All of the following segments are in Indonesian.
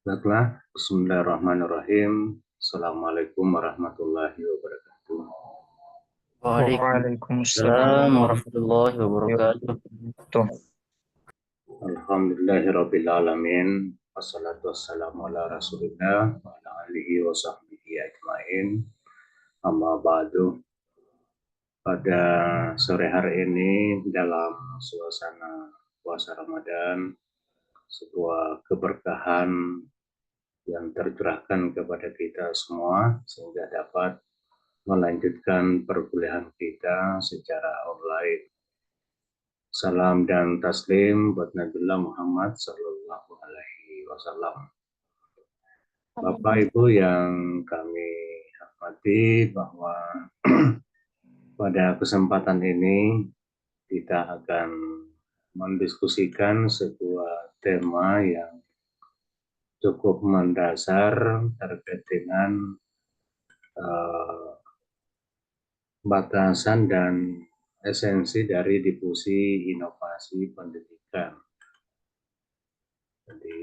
Baiklah, Bismillahirrahmanirrahim. Assalamualaikum warahmatullahi wabarakatuh. Waalaikumsalam Waalaikumsalam warahmatullahi warahmatullahi wabarakatuh. wabarakatuh. Alhamdulillahirrabbilalamin. Wassalatu wassalamu ala rasulillah wa ala alihi wa sahbihi ajmain. Amma ba'du. Pada sore hari ini dalam suasana puasa Ramadan, sebuah keberkahan yang tercurahkan kepada kita semua sehingga dapat melanjutkan perkuliahan kita secara online. Salam dan taslim buat Nabiullah Muhammad Sallallahu Alaihi Wasallam. Bapak Ibu yang kami hormati, bahwa pada kesempatan ini kita akan mendiskusikan sebuah tema yang cukup mendasar terkait dengan batasan dan esensi dari difusi inovasi pendidikan. Jadi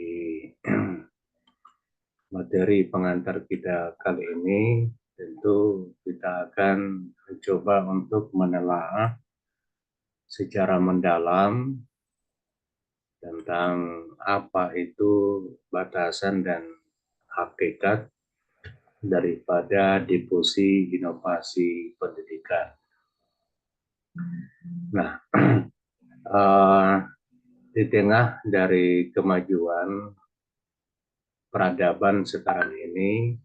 materi pengantar kita kali ini tentu kita akan mencoba untuk menelaah secara mendalam tentang apa itu batasan dan hakikat daripada difusi inovasi pendidikan. Nah, di tengah dari kemajuan peradaban sekarang ini,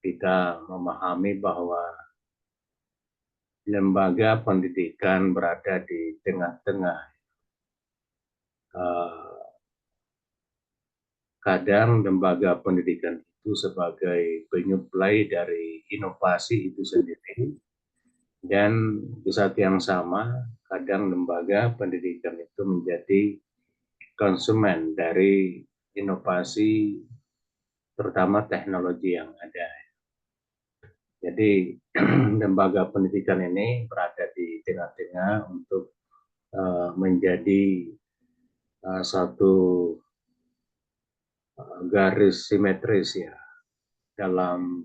kita memahami bahwa lembaga pendidikan berada di tengah-tengah. Kadang lembaga pendidikan itu sebagai penyuplai dari inovasi itu sendiri, dan di saat yang sama kadang lembaga pendidikan itu menjadi konsumen dari inovasi, terutama teknologi yang ada. Jadi lembaga pendidikan ini berada di tengah-tengah untuk menjadi satu garis simetris ya dalam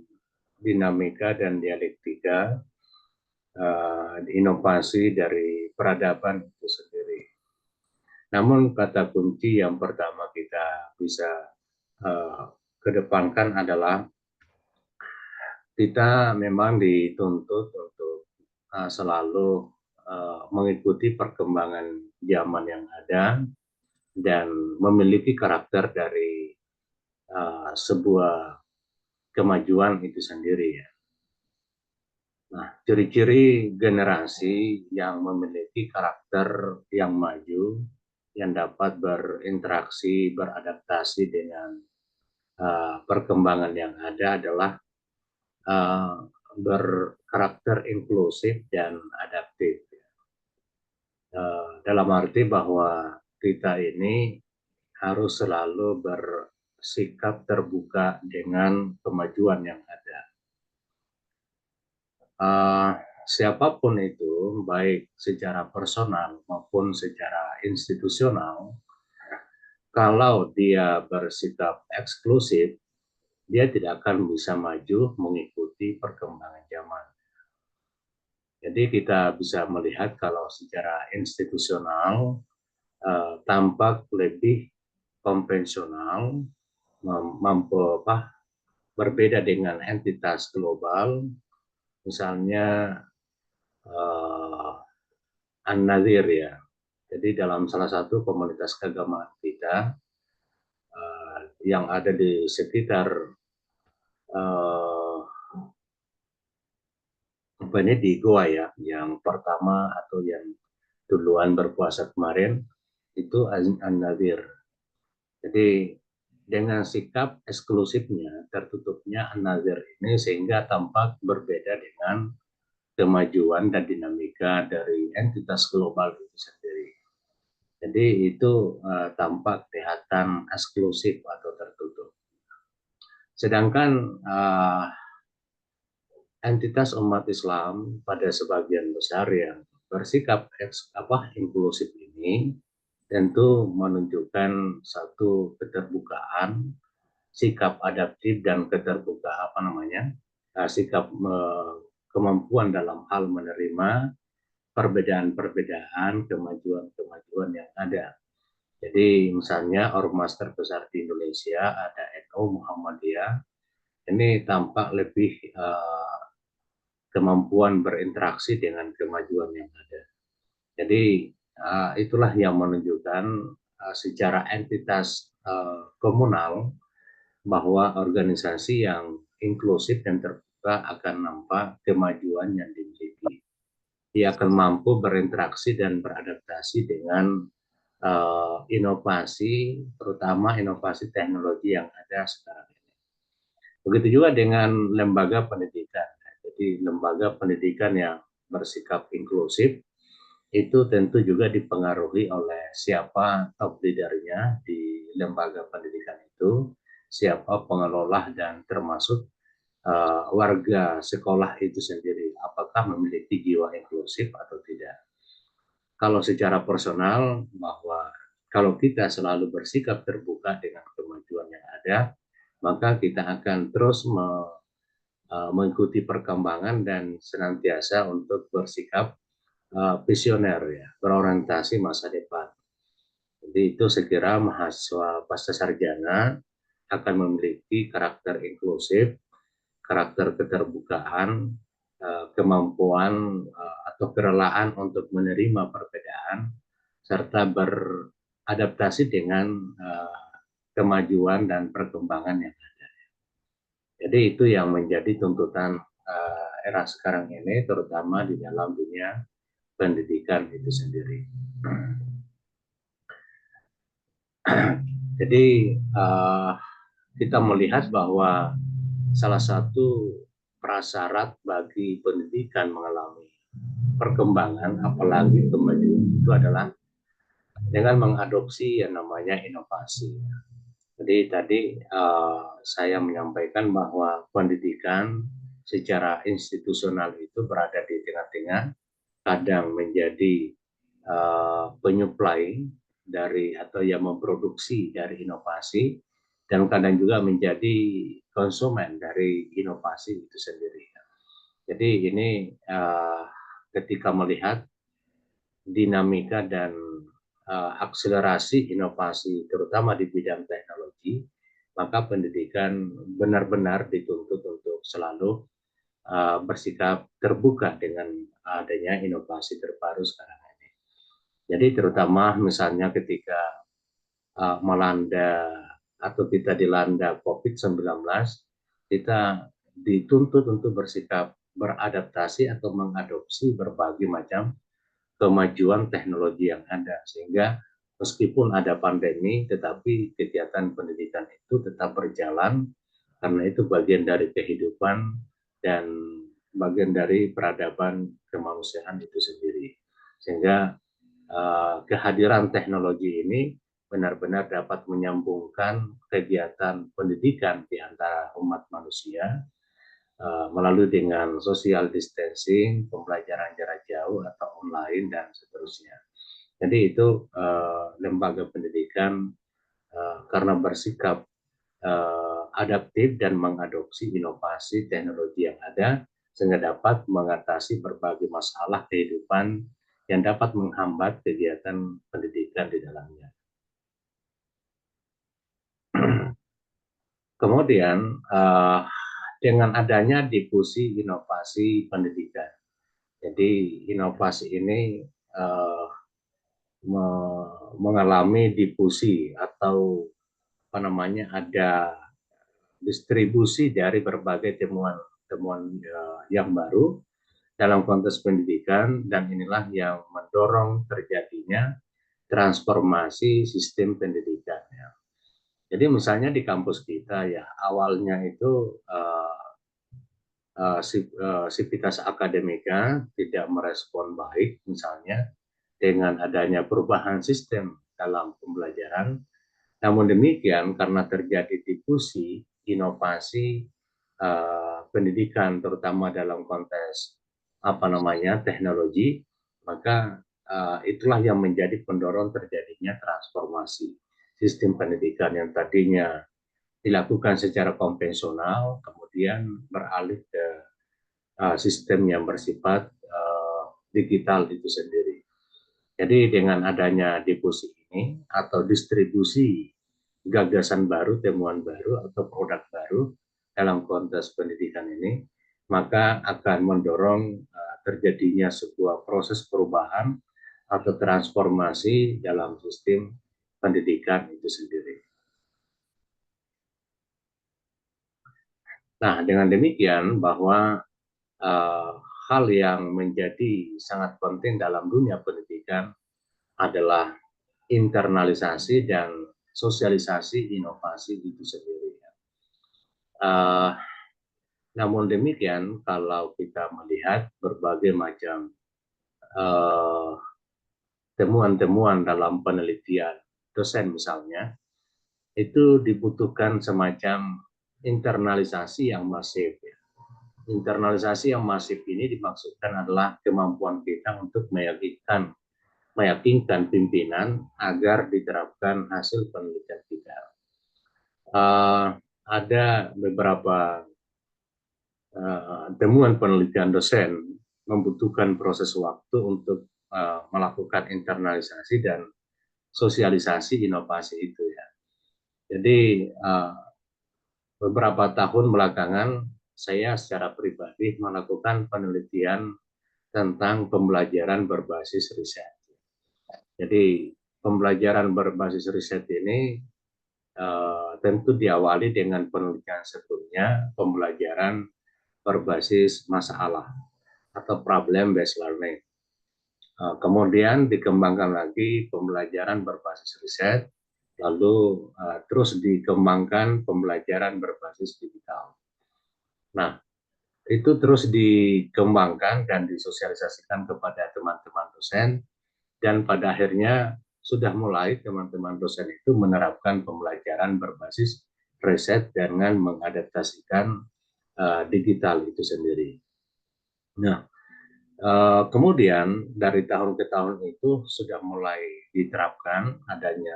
dinamika dan dialektika inovasi dari peradaban itu sendiri. Namun kata kunci yang pertama kita bisa kedepankan adalah kita memang dituntut untuk selalu mengikuti perkembangan zaman yang ada dan memiliki karakter dari sebuah kemajuan itu sendiri ya. Nah, ciri-ciri generasi yang memiliki karakter yang maju, yang dapat berinteraksi, beradaptasi dengan perkembangan yang ada adalah berkarakter inklusif dan adaptif. Dalam arti bahwa kita ini harus selalu bersikap terbuka dengan kemajuan yang ada. Siapapun itu, baik secara personal maupun secara institusional, kalau dia bersikap eksklusif, dia tidak akan bisa maju mengikuti perkembangan zaman. Jadi kita bisa melihat kalau secara institusional tampak lebih konvensional, mampu berbeda dengan entitas global, misalnya An-Nadir ya. Jadi dalam salah satu komunitas keagamaan kita yang ada di sekitar di Goa ya, yang pertama atau yang duluan berpuasa kemarin itu An-Nadir. Jadi dengan sikap eksklusifnya, tertutupnya An-Nadir ini sehingga tampak berbeda dengan kemajuan dan dinamika dari entitas global itu sendiri. Jadi itu tampak kelihatan eksklusif atau tertutup. Sedangkan entitas umat Islam pada sebagian besar yang bersikap inklusif ini tentu menunjukkan satu keterbukaan, sikap adaptif dan keterbukaan sikap kemampuan dalam hal menerima perbedaan-perbedaan, kemajuan-kemajuan yang ada. Jadi misalnya ormas terbesar di Indonesia ada NU Muhammadiyah, ini tampak lebih kemampuan berinteraksi dengan kemajuan yang ada. Jadi itulah yang menunjukkan secara entitas komunal bahwa organisasi yang inklusif dan terbuka akan nampak kemajuan yang dimiliki. Dia akan mampu berinteraksi dan beradaptasi dengan inovasi, terutama inovasi teknologi yang ada sekarang ini. Begitu juga dengan lembaga pendidikan. Jadi lembaga pendidikan yang bersikap inklusif itu tentu juga dipengaruhi oleh siapa top leadernya di lembaga pendidikan itu, siapa pengelola dan termasuk warga sekolah itu sendiri, apakah memiliki jiwa inklusif atau tidak. Kalau secara personal, bahwa kalau kita selalu bersikap terbuka dengan kemajuan yang ada, maka kita akan terus mengikuti perkembangan dan senantiasa untuk bersikap visioner, ya, berorientasi masa depan. Jadi itu saya kira mahasiswa pasca sarjana akan memiliki karakter inklusif, karakter keterbukaan, kemampuan atau kerelaan untuk menerima perbedaan serta beradaptasi dengan kemajuan dan perkembangan yang ada. Jadi itu yang menjadi tuntutan era sekarang ini, terutama di dalam dunia pendidikan itu sendiri. Jadi kita melihat bahwa salah satu prasyarat bagi pendidikan mengalami perkembangan, apalagi kemajuan, itu adalah dengan mengadopsi yang namanya inovasi. Jadi tadi saya menyampaikan bahwa pendidikan secara institusional itu berada di tengah-tengah, kadang menjadi penyuplai dari atau yang memproduksi dari inovasi, dan kadang juga menjadi konsumen dari inovasi itu sendiri. Jadi ini ketika melihat dinamika dan akselerasi inovasi terutama di bidang teknologi, maka pendidikan benar-benar dituntut untuk selalu bersikap terbuka dengan adanya inovasi terbaru sekarang ini. Jadi terutama misalnya ketika melanda atau kita dilanda COVID-19, kita dituntut untuk bersikap beradaptasi atau mengadopsi berbagai macam kemajuan teknologi yang ada, sehingga meskipun ada pandemi tetapi kegiatan pendidikan itu tetap berjalan karena itu bagian dari kehidupan dan bagian dari peradaban kemanusiaan itu sendiri, sehingga kehadiran teknologi ini benar-benar dapat menyambungkan kegiatan pendidikan di antara umat manusia melalui dengan social distancing, pembelajaran jarak jauh atau online dan seterusnya. Jadi itu lembaga pendidikan karena bersikap adaptif dan mengadopsi inovasi teknologi yang ada sehingga dapat mengatasi berbagai masalah kehidupan yang dapat menghambat kegiatan pendidikan di dalamnya. Kemudian dengan adanya difusi inovasi pendidikan, jadi inovasi ini mengalami difusi atau ada distribusi dari berbagai temuan yang baru dalam konteks pendidikan, dan inilah yang mendorong terjadinya transformasi sistem pendidikan. Ya. Jadi misalnya di kampus kita ya awalnya itu sivitas akademika tidak merespon baik misalnya dengan adanya perubahan sistem dalam pembelajaran. Namun demikian karena terjadi difusi inovasi pendidikan terutama dalam konteks teknologi, maka itulah yang menjadi pendorong terjadinya transformasi sistem pendidikan yang tadinya dilakukan secara konvensional, kemudian beralih ke sistem yang bersifat digital itu sendiri. Jadi dengan adanya difusi ini atau distribusi gagasan baru, temuan baru atau produk baru dalam konteks pendidikan ini, maka akan mendorong terjadinya sebuah proses perubahan atau transformasi dalam sistem pendidikan itu sendiri. Nah, dengan demikian bahwa uh, hal yang menjadi sangat penting dalam dunia pendidikan adalah internalisasi dan sosialisasi inovasi itu sendiri. Uh, Namun demikian, kalau kita melihat berbagai macam temuan-temuan dalam penelitian dosen misalnya, itu dibutuhkan semacam internalisasi yang masif. Internalisasi yang masif ini dimaksudkan adalah kemampuan kita untuk meyakinkan pimpinan agar diterapkan hasil penelitian kita. Ada beberapa temuan penelitian dosen membutuhkan proses waktu untuk melakukan internalisasi dan sosialisasi inovasi itu ya. Jadi beberapa tahun belakangan saya secara pribadi melakukan penelitian tentang pembelajaran berbasis riset. Jadi pembelajaran berbasis riset ini tentu diawali dengan penelitian sebelumnya, pembelajaran berbasis masalah atau problem based learning. Kemudian dikembangkan lagi pembelajaran berbasis riset, lalu terus dikembangkan pembelajaran berbasis digital. Nah, itu terus dikembangkan dan disosialisasikan kepada teman-teman dosen, dan pada akhirnya sudah mulai teman-teman dosen itu menerapkan pembelajaran berbasis riset dengan mengadaptasikan digital itu sendiri. Nah, kemudian dari tahun ke tahun itu sudah mulai diterapkan adanya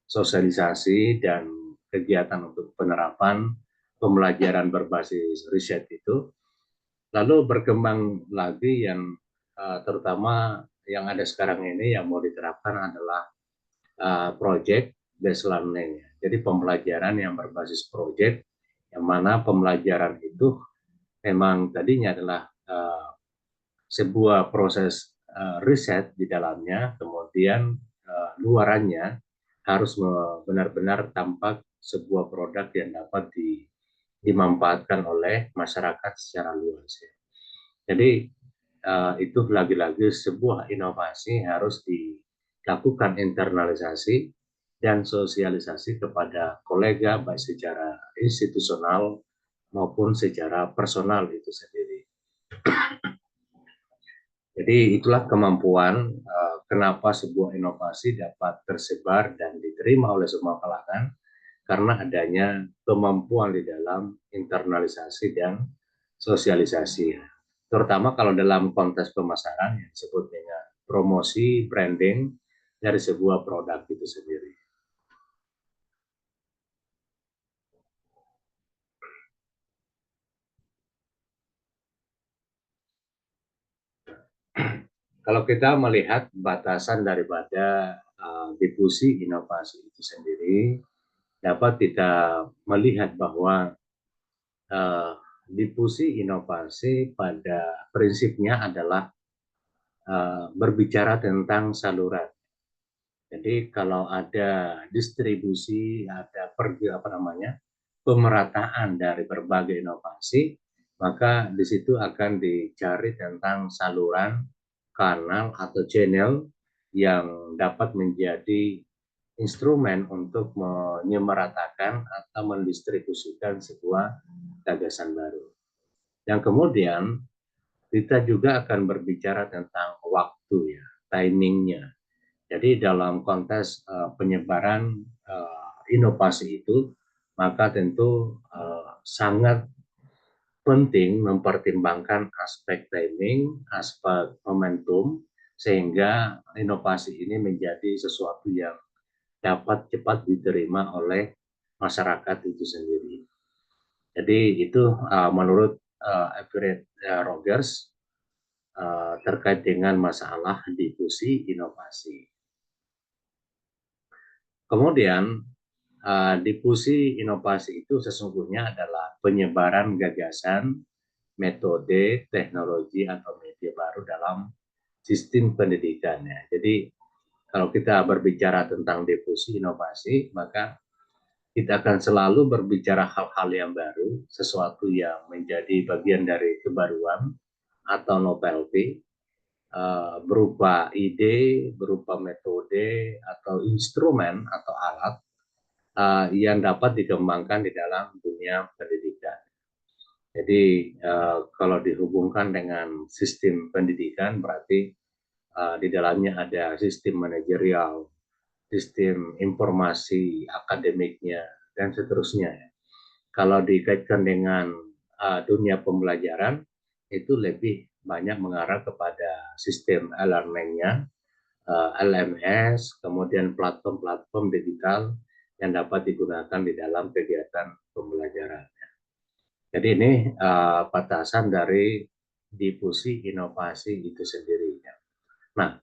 sosialisasi dan kegiatan untuk penerapan pembelajaran berbasis riset itu. Lalu berkembang lagi yang terutama yang ada sekarang ini yang mau diterapkan adalah project based learning. Jadi pembelajaran yang berbasis project, yang mana pembelajaran itu memang tadinya adalah sebuah proses riset di dalamnya, kemudian luarannya harus benar-benar tampak sebuah produk yang dapat dimanfaatkan oleh masyarakat secara luas. Jadi itu lagi-lagi sebuah inovasi harus dilakukan internalisasi dan sosialisasi kepada kolega baik secara institusional maupun secara personal itu sendiri. Jadi itulah kemampuan kenapa sebuah inovasi dapat tersebar dan diterima oleh semua kalangan, karena adanya kemampuan di dalam internalisasi dan sosialisasi. Terutama kalau dalam konteks pemasaran yang disebut dengan promosi, branding dari sebuah produk itu sendiri. Kalau kita melihat batasan daripada difusi inovasi itu sendiri, dapat kita melihat bahwa difusi inovasi pada prinsipnya adalah berbicara tentang saluran. Jadi kalau ada distribusi, ada pemerataan dari berbagai inovasi, maka di situ akan dicari tentang saluran, kanal atau channel yang dapat menjadi instrumen untuk menyemeratakan atau mendistribusikan sebuah gagasan baru. Yang kemudian kita juga akan berbicara tentang waktu ya, timingnya. Jadi dalam konteks penyebaran inovasi itu, maka tentu sangat penting mempertimbangkan aspek timing, aspek momentum, sehingga inovasi ini menjadi sesuatu yang dapat cepat diterima oleh masyarakat itu sendiri. Jadi itu menurut Everett Rogers terkait dengan masalah difusi inovasi. Kemudian difusi inovasi itu sesungguhnya adalah penyebaran gagasan, metode, teknologi atau media baru dalam sistem pendidikannya. Jadi kalau kita berbicara tentang difusi inovasi, maka kita akan selalu berbicara hal-hal yang baru, sesuatu yang menjadi bagian dari kebaruan atau novelty, berupa ide, berupa metode, atau instrumen atau alat yang dapat dikembangkan di dalam dunia pendidikan. Jadi kalau dihubungkan dengan sistem pendidikan berarti di dalamnya ada sistem manajerial, sistem informasi akademiknya, dan seterusnya. Kalau dikaitkan dengan dunia pembelajaran, itu lebih banyak mengarah kepada sistem e-learning-nya, LMS, kemudian platform-platform digital yang dapat digunakan di dalam kegiatan pembelajaran. Jadi ini batasan dari difusi inovasi itu sendiri. Nah,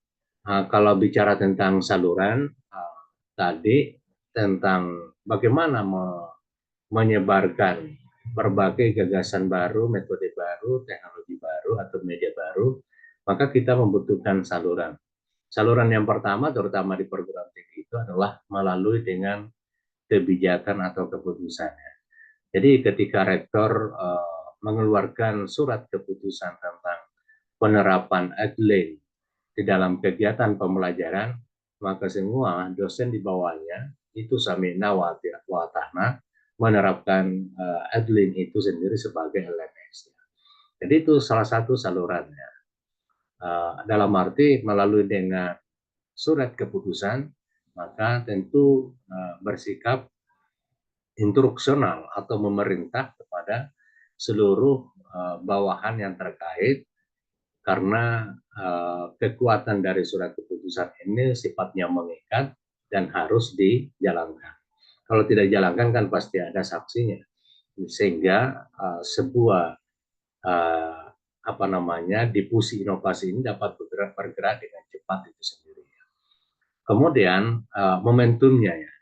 kalau bicara tentang saluran, tadi tentang bagaimana menyebarkan berbagai gagasan baru, metode baru, teknologi baru, atau media baru, maka kita membutuhkan saluran. Saluran yang pertama, terutama di perguruan tinggi itu adalah melalui dengan kebijakan atau keputusannya. Jadi ketika rektor mengeluarkan surat keputusan tentang penerapan EdLink di dalam kegiatan pembelajaran, maka semua dosen di bawahnya itu sami'na wa ata'na menerapkan EdLink itu sendiri sebagai LMS. Jadi itu salah satu salurannya. Dalam arti melalui dengan surat keputusan, maka tentu bersikap instruksional atau memerintah kepada seluruh bawahan yang terkait, karena kekuatan dari surat keputusan ini sifatnya mengikat dan harus dijalankan. Kalau tidak dijalankan kan pasti ada sanksinya, sehingga sebuah difusi inovasi ini dapat bergerak dengan cepat itu sendiri. Kemudian momentumnya ya,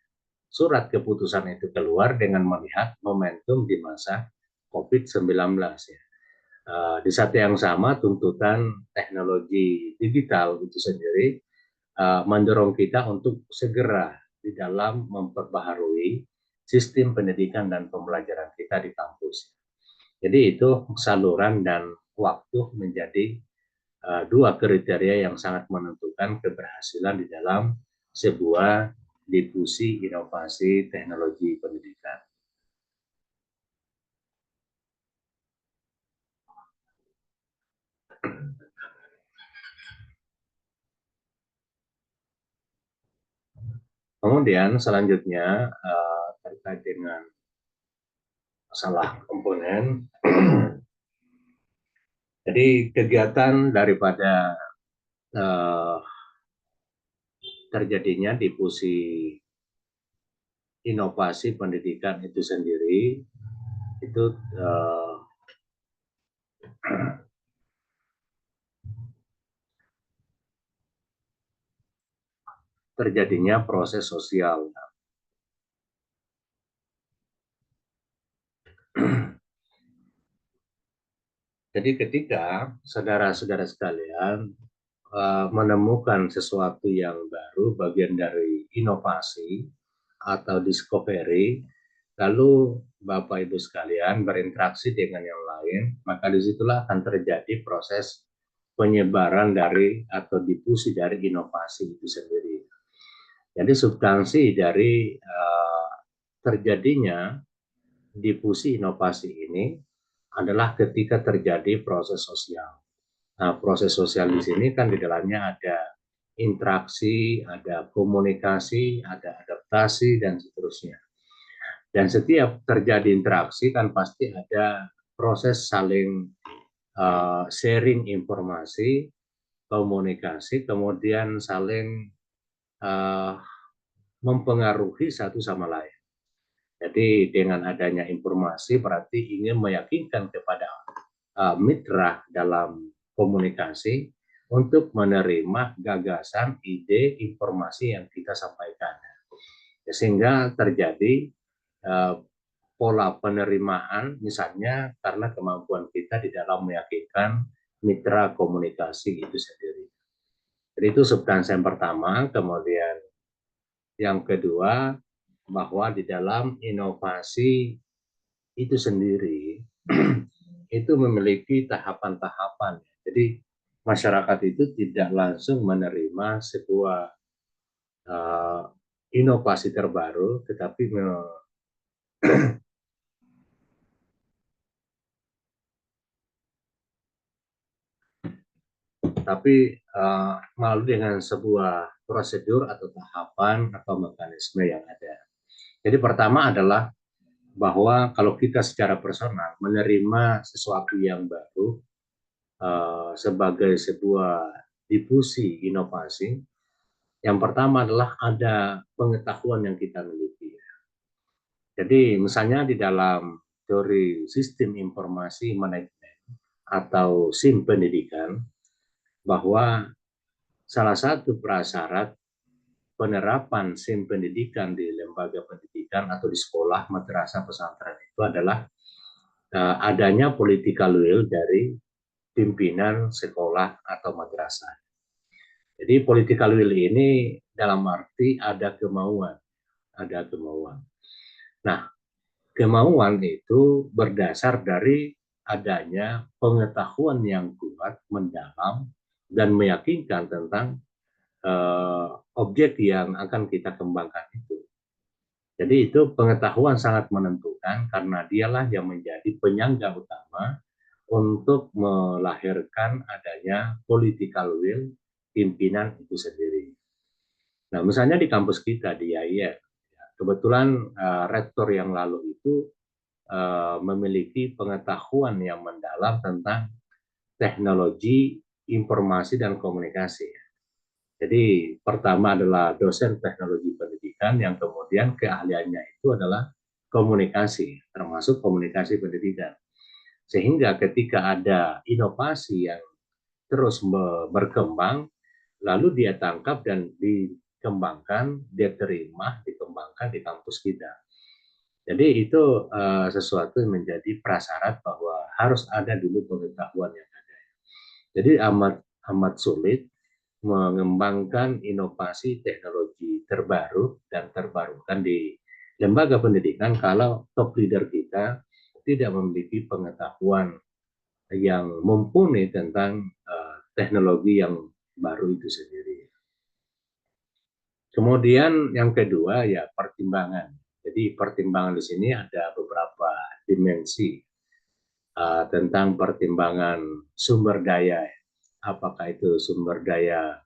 surat keputusan itu keluar dengan melihat momentum di masa COVID-19 ya. Di saat yang sama tuntutan teknologi digital itu sendiri mendorong kita untuk segera di dalam memperbaharui sistem pendidikan dan pembelajaran kita di kampus. Jadi itu saluran dan waktu menjadi dua kriteria yang sangat menentukan keberhasilan di dalam sebuah difusi inovasi teknologi pendidikan. Kemudian selanjutnya terkait dengan masalah komponen. Jadi kegiatan daripada terjadinya difusi inovasi pendidikan itu sendiri itu terjadinya proses sosial. Jadi ketika saudara-saudara sekalian menemukan sesuatu yang baru, bagian dari inovasi atau discovery, lalu Bapak Ibu sekalian berinteraksi dengan yang lain, maka disitulah akan terjadi proses penyebaran dari atau difusi dari inovasi itu sendiri. Jadi substansi dari terjadinya difusi inovasi ini adalah ketika terjadi proses sosial. Nah, proses sosial di sini kan di dalamnya ada interaksi, ada komunikasi, ada adaptasi, dan seterusnya. Dan setiap terjadi interaksi kan pasti ada proses saling sharing informasi, komunikasi, kemudian saling mempengaruhi satu sama lain. Jadi dengan adanya informasi berarti ingin meyakinkan kepada mitra dalam komunikasi untuk menerima gagasan, ide, informasi yang kita sampaikan. Sehingga terjadi pola penerimaan misalnya karena kemampuan kita di dalam meyakinkan mitra komunikasi itu sendiri. Jadi itu substansi yang pertama. Kemudian yang kedua, bahwa di dalam inovasi itu sendiri itu memiliki tahapan-tahapan. Jadi masyarakat itu tidak langsung menerima sebuah inovasi terbaru, tetapi melalui dengan sebuah prosedur atau tahapan atau mekanisme yang ada. Jadi pertama adalah bahwa kalau kita secara personal menerima sesuatu yang baru sebagai sebuah difusi inovasi, yang pertama adalah ada pengetahuan yang kita miliki. Jadi misalnya di dalam teori sistem informasi manajemen atau SIM pendidikan, bahwa salah satu prasyarat penerapan SIM pendidikan di lembaga pendidikan atau di sekolah, madrasah, pesantren itu adalah adanya political will dari pimpinan sekolah atau madrasah. Jadi political will ini dalam arti ada kemauan, ada kemauan. Nah, kemauan itu berdasar dari adanya pengetahuan yang kuat, mendalam, dan meyakinkan tentang objek yang akan kita kembangkan itu. Jadi itu pengetahuan sangat menentukan karena dialah yang menjadi penyangga utama untuk melahirkan adanya political will pimpinan itu sendiri. Nah, misalnya di kampus kita di IAIN, kebetulan rektor yang lalu itu memiliki pengetahuan yang mendalam tentang teknologi informasi dan komunikasi. Jadi pertama adalah dosen teknologi pendidikan yang kemudian keahliannya itu adalah komunikasi, termasuk komunikasi pendidikan. Sehingga ketika ada inovasi yang terus berkembang, lalu dia tangkap dan dikembangkan, dia terima, dikembangkan di kampus kita. Jadi itu sesuatu yang menjadi prasyarat bahwa harus ada dulu pengetahuan yang ada. Jadi amat sulit mengembangkan inovasi teknologi terbaru dan terbarukan di lembaga pendidikan kalau top leader kita tidak memiliki pengetahuan yang mumpuni tentang teknologi yang baru itu sendiri. Kemudian yang kedua ya pertimbangan. Jadi pertimbangan di sini ada beberapa dimensi tentang pertimbangan sumber daya. Apakah itu sumber daya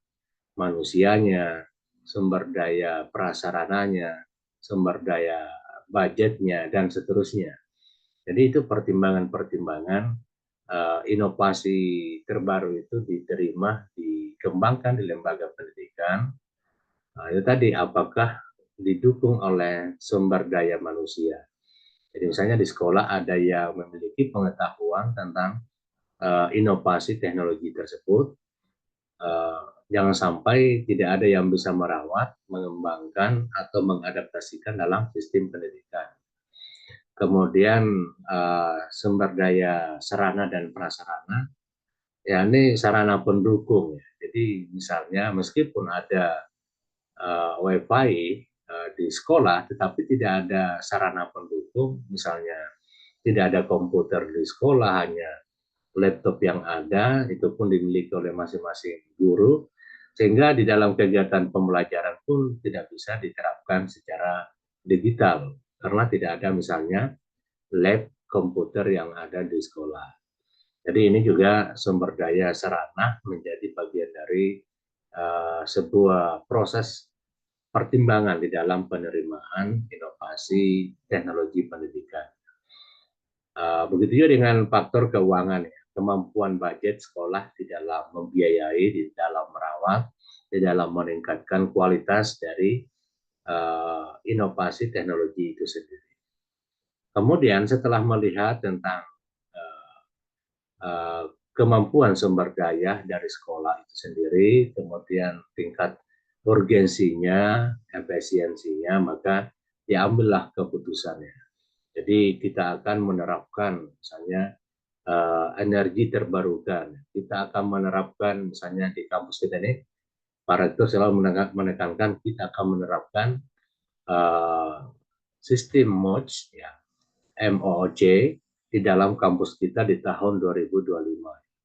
manusianya, sumber daya prasarananya, sumber daya budgetnya, dan seterusnya. Jadi itu pertimbangan-pertimbangan inovasi terbaru itu diterima, dikembangkan di lembaga pendidikan. Nah, itu tadi apakah didukung oleh sumber daya manusia. Jadi misalnya di sekolah ada yang memiliki pengetahuan tentang inovasi teknologi tersebut, jangan sampai tidak ada yang bisa merawat, mengembangkan, atau mengadaptasikan dalam sistem pendidikan. Kemudian sumber daya sarana dan prasarana, ya ini sarana pendukung. Jadi misalnya meskipun ada WiFi di sekolah, tetapi tidak ada sarana pendukung, misalnya tidak ada komputer di sekolah, hanya laptop yang ada, itu pun dimiliki oleh masing-masing guru, sehingga di dalam kegiatan pembelajaran pun tidak bisa diterapkan secara digital, karena tidak ada misalnya lab komputer yang ada di sekolah. Jadi ini juga sumber daya sarana menjadi bagian dari sebuah proses pertimbangan di dalam penerimaan inovasi teknologi pendidikan. Begitu juga dengan faktor keuangan ya. kemampuan budget sekolah di dalam membiayai, di dalam merawat, di dalam meningkatkan kualitas dari inovasi teknologi itu sendiri. Kemudian setelah melihat tentang uh, uh, kemampuan sumber daya dari sekolah itu sendiri, kemudian tingkat urgensinya, efisiensinya, maka diambillah keputusannya. Jadi kita akan menerapkan misalnya energi terbarukan. Kita akan menerapkan misalnya di kampus kita ini, para itu selalu menekankan kita akan menerapkan uh, sistem MOOC, ya, MOOC di dalam kampus kita di tahun 2025.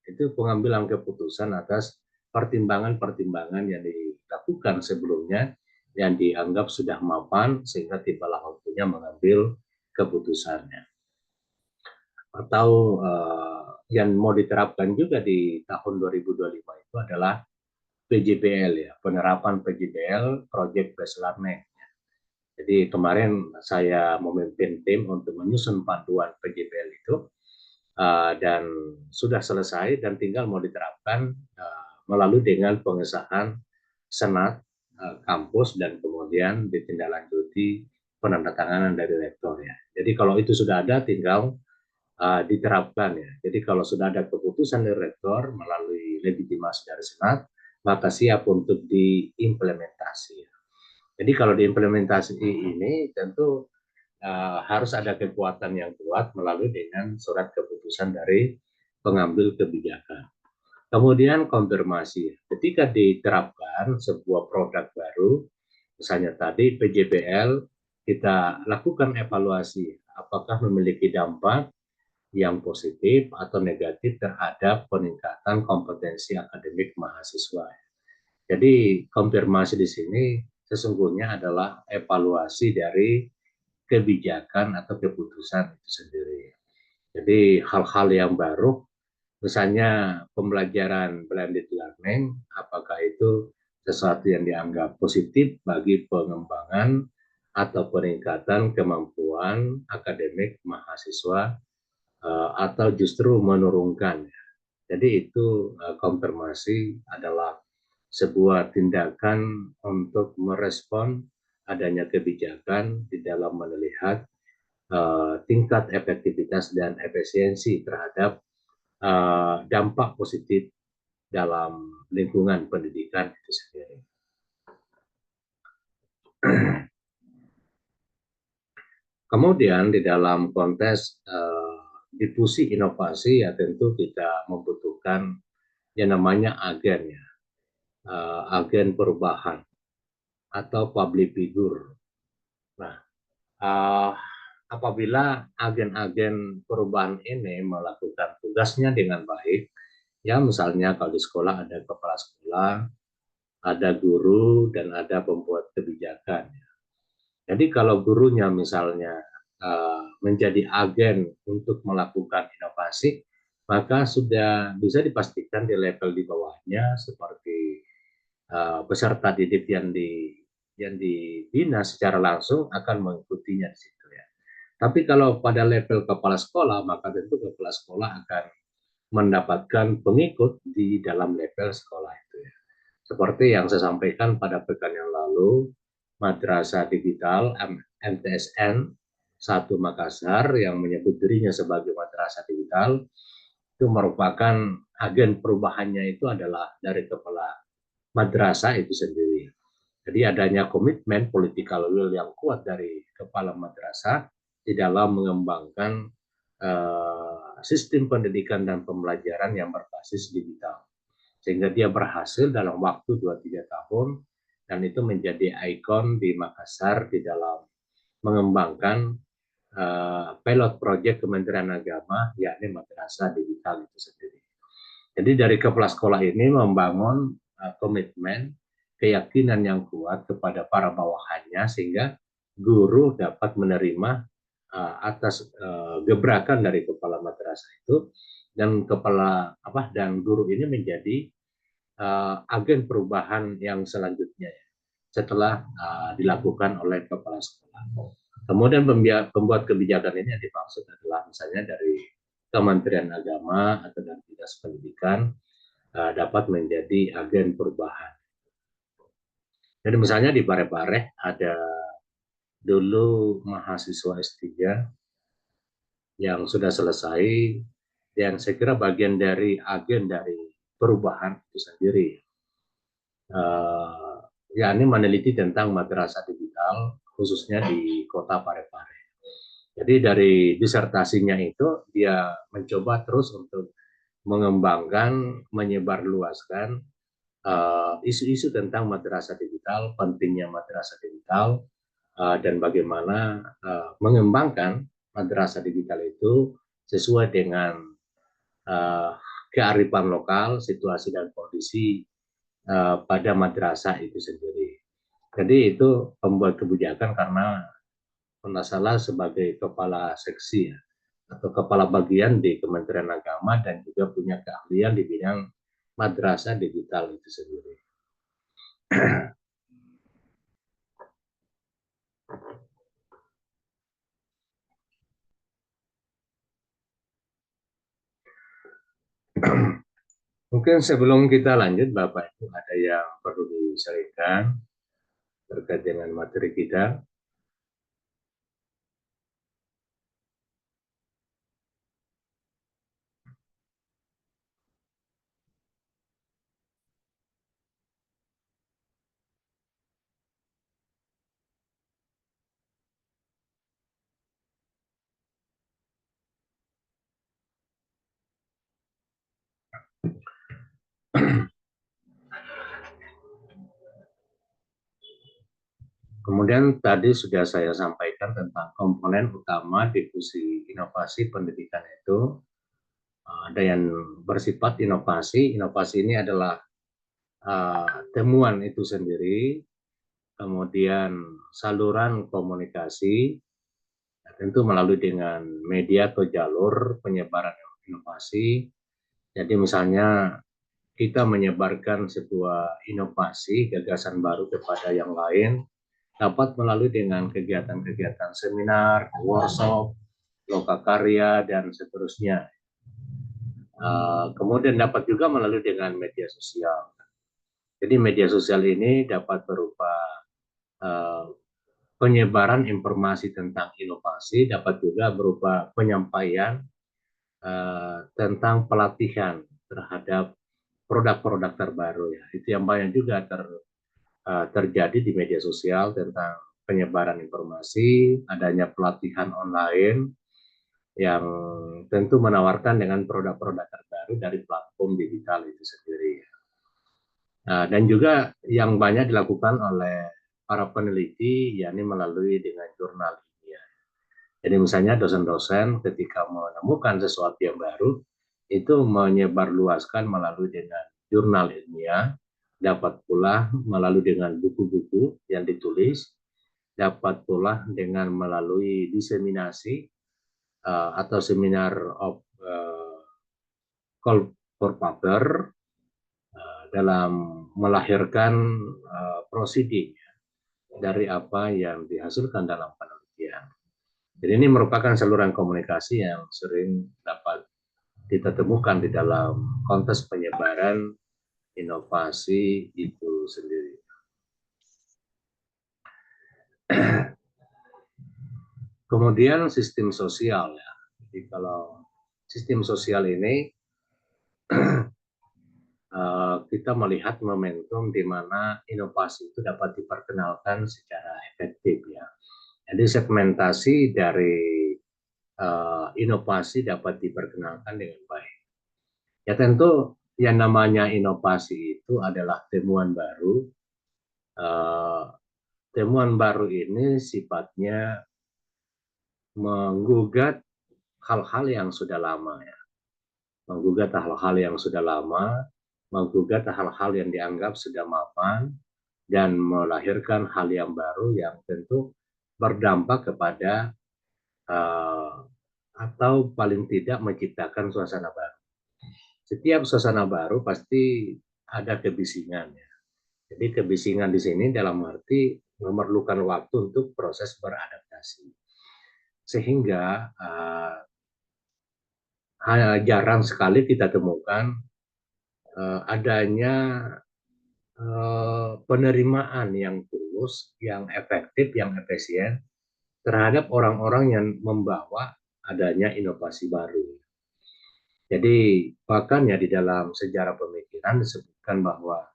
Itu pengambilan keputusan atas pertimbangan-pertimbangan yang dilakukan sebelumnya yang dianggap sudah mapan sehingga tibalah waktunya mengambil keputusannya. Atau yang mau diterapkan juga di tahun 2025 itu adalah PJBL, ya, penerapan PJBL, Project Based Learning. Jadi kemarin saya memimpin tim untuk menyusun panduan PJBL itu dan sudah selesai dan tinggal mau diterapkan melalui dengan pengesahan senat kampus dan kemudian ditindaklanjuti penandatanganan dari rektor, ya. Jadi kalau itu sudah ada tinggal diterapkan, ya. Jadi kalau sudah ada keputusan dari rektor melalui legitimasi dari senat, maka siap untuk diimplementasi. Jadi kalau diimplementasi ini tentu harus ada kekuatan yang kuat melalui dengan surat keputusan dari pengambil kebijakan. Kemudian konfirmasi. Ketika diterapkan sebuah produk baru, misalnya tadi PJBL, kita lakukan evaluasi apakah memiliki dampak yang positif atau negatif terhadap peningkatan kompetensi akademik mahasiswa. Jadi konfirmasi di sini sesungguhnya adalah evaluasi dari kebijakan atau keputusan itu sendiri. Jadi hal-hal yang baru, misalnya pembelajaran blended learning, apakah itu sesuatu yang dianggap positif bagi pengembangan atau peningkatan kemampuan akademik mahasiswa atau justru menurunkan. Jadi itu konfirmasi adalah sebuah tindakan untuk merespon adanya kebijakan di dalam melihat tingkat efektivitas dan efisiensi terhadap dampak positif dalam lingkungan pendidikan itu sendiri. Kemudian di dalam konteks difusi inovasi, ya tentu kita membutuhkan yang namanya agen, ya, agen perubahan atau public figure. Nah, apabila agen-agen perubahan ini melakukan tugasnya dengan baik, ya misalnya kalau di sekolah ada kepala sekolah, ada guru, dan ada pembuat kebijakan. Jadi kalau gurunya misalnya menjadi agen untuk melakukan inovasi, maka sudah bisa dipastikan di level di bawahnya seperti peserta didik yang dibina secara langsung akan mengikutinya di situ, ya. Tapi kalau pada level kepala sekolah, maka tentu kepala sekolah akan mendapatkan pengikut di dalam level sekolah itu, ya. Seperti yang saya sampaikan pada pekan yang lalu, Madrasah Digital MTSN 1 Makassar yang menyebut dirinya sebagai Madrasah Digital itu merupakan agen perubahannya itu adalah dari kepala madrasah itu sendiri. Jadi adanya komitmen political will yang kuat dari kepala madrasah di dalam mengembangkan sistem pendidikan dan pembelajaran yang berbasis digital. Sehingga dia berhasil dalam waktu 2-3 tahun dan itu menjadi ikon di Makassar di dalam mengembangkan pilot project Kementerian Agama, yakni Madrasah Digital itu sendiri. Jadi dari kepala sekolah ini membangun komitmen, keyakinan yang kuat kepada para bawahannya sehingga guru dapat menerima atas gebrakan dari kepala madrasah itu, dan guru ini menjadi agen perubahan yang selanjutnya setelah dilakukan oleh kepala sekolah. Kemudian pembuat kebijakan ini yang dimaksud adalah misalnya dari Kementerian Agama atau dan Dinas Pendidikan dapat menjadi agen perubahan. Jadi misalnya di Parepare ada dulu mahasiswa S3 yang sudah selesai, yang saya kira bagian dari agen dari perubahan itu sendiri. Yakni meneliti tentang madrasah digital, khususnya di kota Parepare. Jadi dari disertasinya itu, dia mencoba terus untuk mengembangkan, menyebarluaskan isu-isu tentang madrasah digital, pentingnya madrasah digital, dan bagaimana mengembangkan madrasah digital itu sesuai dengan uh, kearifan lokal, situasi dan kondisi pada madrasah itu sendiri. Jadi itu pembuat kebijakan karena pernah salah sebagai kepala seksi ya, atau kepala bagian di Kementerian Agama dan juga punya keahlian di bidang madrasah digital itu sendiri. Mungkin sebelum kita lanjut, Bapak Ibu ada yang perlu disampaikan terkait dengan materi kita. Kemudian tadi sudah saya sampaikan tentang komponen utama difusi inovasi pendidikan itu. Ada yang bersifat inovasi. Inovasi ini adalah temuan itu sendiri, kemudian saluran komunikasi, tentu melalui dengan media atau jalur penyebaran inovasi. Jadi misalnya kita menyebarkan sebuah inovasi, gagasan baru kepada yang lain, dapat melalui dengan kegiatan-kegiatan seminar, workshop, lokakarya, dan seterusnya. Kemudian dapat juga melalui dengan media sosial. Jadi media sosial ini dapat berupa uh, penyebaran informasi tentang inovasi, dapat juga berupa penyampaian tentang pelatihan terhadap produk-produk terbaru ya. Itu yang banyak juga terjadi di media sosial tentang penyebaran informasi, adanya pelatihan online yang tentu menawarkan dengan produk-produk terbaru dari platform digital itu sendiri. Dan juga yang banyak dilakukan oleh para peneliti, yakni melalui dengan jurnal ilmiah. Jadi misalnya dosen-dosen ketika menemukan sesuatu yang baru, itu menyebarluaskan melalui dengan jurnal ilmiah, dapat pula melalui dengan buku-buku yang ditulis, dapat pula dengan melalui diseminasi atau seminar of call for paper dalam melahirkan proceeding dari apa yang dihasilkan dalam penelitian. Jadi ini merupakan saluran komunikasi yang sering dapat kita temukan di dalam konteks penyebaran inovasi itu sendiri. Kemudian sistem sosial ya. Jadi kalau sistem sosial ini kita melihat momentum di mana inovasi itu dapat diperkenalkan secara efektif ya. Jadi segmentasi dari inovasi dapat diperkenalkan dengan baik. Ya tentu yang namanya inovasi itu adalah temuan baru. Temuan baru ini sifatnya menggugat hal-hal yang sudah lama ya. Menggugat hal-hal yang sudah lama, menggugat hal-hal yang dianggap sudah mapan, dan melahirkan hal yang baru yang tentu berdampak kepada atau paling tidak menciptakan suasana baru. Setiap suasana baru pasti ada kebisingan ya. Jadi kebisingan di sini dalam arti memerlukan waktu untuk proses beradaptasi. Sehingga jarang sekali kita temukan adanya penerimaan yang tulus, yang efektif, yang efisien terhadap orang-orang yang membawa adanya inovasi baru. Jadi bahkan ya di dalam sejarah pemikiran disebutkan bahwa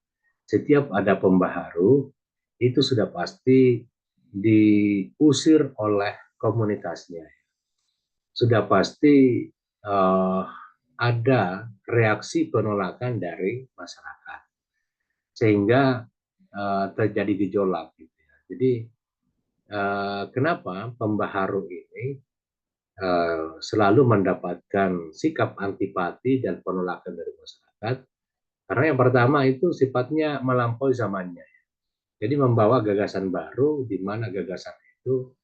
setiap ada pembaharu itu sudah pasti diusir oleh komunitasnya. Sudah pasti ada reaksi penolakan dari masyarakat sehingga terjadi gejolak. Gitu ya. Jadi kenapa pembaharu ini selalu mendapatkan sikap antipati dan penolakan dari masyarakat? Karena yang pertama itu sifatnya melampaui zamannya. Jadi membawa gagasan baru di mana gagasan itu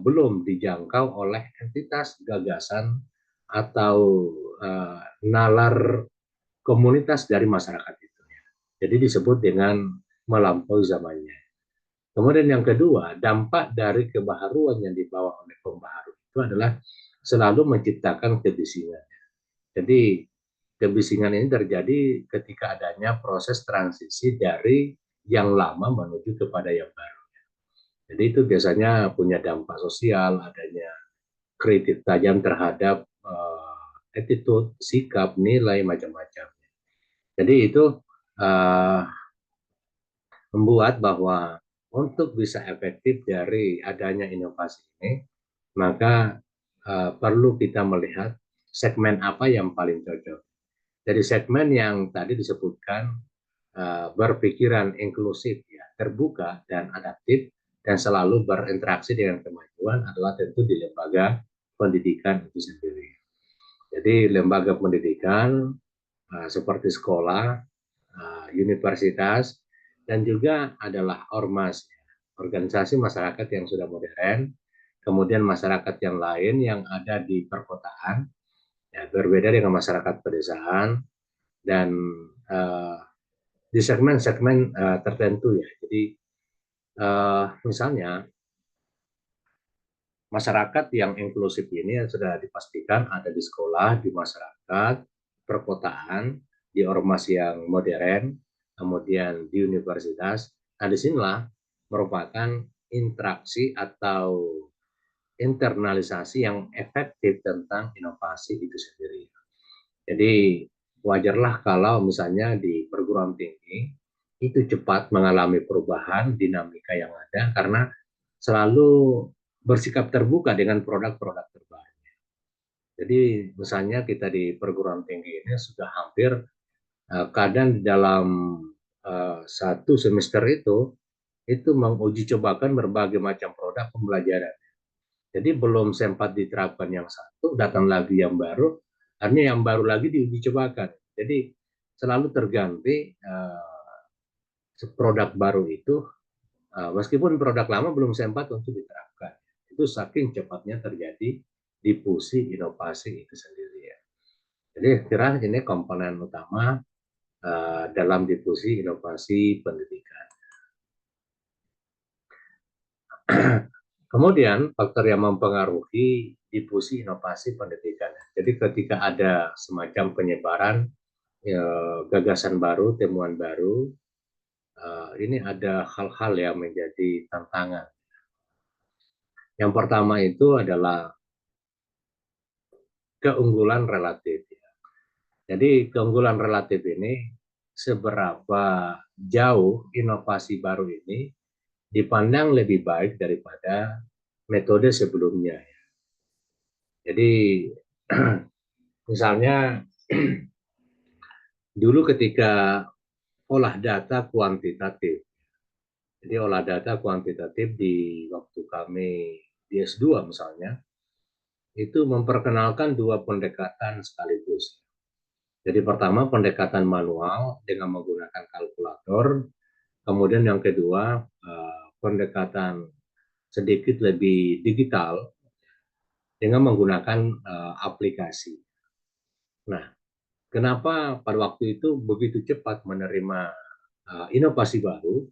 belum dijangkau oleh entitas gagasan atau nalar komunitas dari masyarakat itu. Jadi disebut dengan melampaui zamannya. Kemudian yang kedua, dampak dari kebaharuan yang dibawa oleh pembaharu itu adalah selalu menciptakan kebisingan. Jadi kebisingan ini terjadi ketika adanya proses transisi dari yang lama menuju kepada yang baru. Jadi itu biasanya punya dampak sosial, adanya kritik tajam terhadap attitude, sikap, nilai, macam-macam. Jadi itu uh, membuat bahwa untuk bisa efektif dari adanya inovasi ini, maka perlu kita melihat segmen apa yang paling cocok. Dari segmen yang tadi disebutkan berpikiran inklusif, ya, terbuka dan adaptif, dan selalu berinteraksi dengan kemajuan adalah tentu di lembaga pendidikan itu sendiri. Jadi lembaga pendidikan seperti sekolah, universitas, dan juga adalah ormas, organisasi masyarakat yang sudah modern, kemudian masyarakat yang lain yang ada di perkotaan, ya, berbeda dengan masyarakat pedesaan, dan uh, di segmen-segmen tertentu ya. Jadi misalnya masyarakat yang inklusif ini yang sudah dipastikan ada di sekolah, di masyarakat, perkotaan, di ormas yang modern, kemudian di universitas. Nah, disinilah merupakan interaksi atau internalisasi yang efektif tentang inovasi itu sendiri. Jadi wajarlah kalau misalnya di perguruan tinggi itu cepat mengalami perubahan dinamika yang ada karena selalu bersikap terbuka dengan produk-produk terbaru. Jadi misalnya kita di perguruan tinggi ini sudah hampir kadang dalam satu semester itu menguji cobakan berbagai macam produk pembelajaran. Jadi belum sempat diterapkan yang satu, datang lagi yang baru, artinya yang baru lagi diuji cobakan. Jadi selalu terganti produk baru itu, meskipun produk lama belum sempat untuk diterapkan. Itu saking cepatnya terjadi difusi inovasi itu sendiri ya. Jadi kira ini komponen utama dalam difusi inovasi pendidikan. Kemudian faktor yang mempengaruhi difusi inovasi pendidikan. Jadi ketika ada semacam penyebaran ya, gagasan baru, temuan baru, ini ada hal-hal yang menjadi tantangan. Yang pertama itu adalah keunggulan relatif. Jadi keunggulan relatif ini seberapa jauh inovasi baru ini dipandang lebih baik daripada metode sebelumnya. Jadi misalnya dulu ketika olah data kuantitatif, jadi olah data kuantitatif di waktu kami di S2 misalnya, itu memperkenalkan dua pendekatan sekaligus. Jadi pertama pendekatan manual dengan menggunakan kalkulator, kemudian yang kedua pendekatan sedikit lebih digital dengan menggunakan aplikasi. Nah, kenapa pada waktu itu begitu cepat menerima inovasi baru?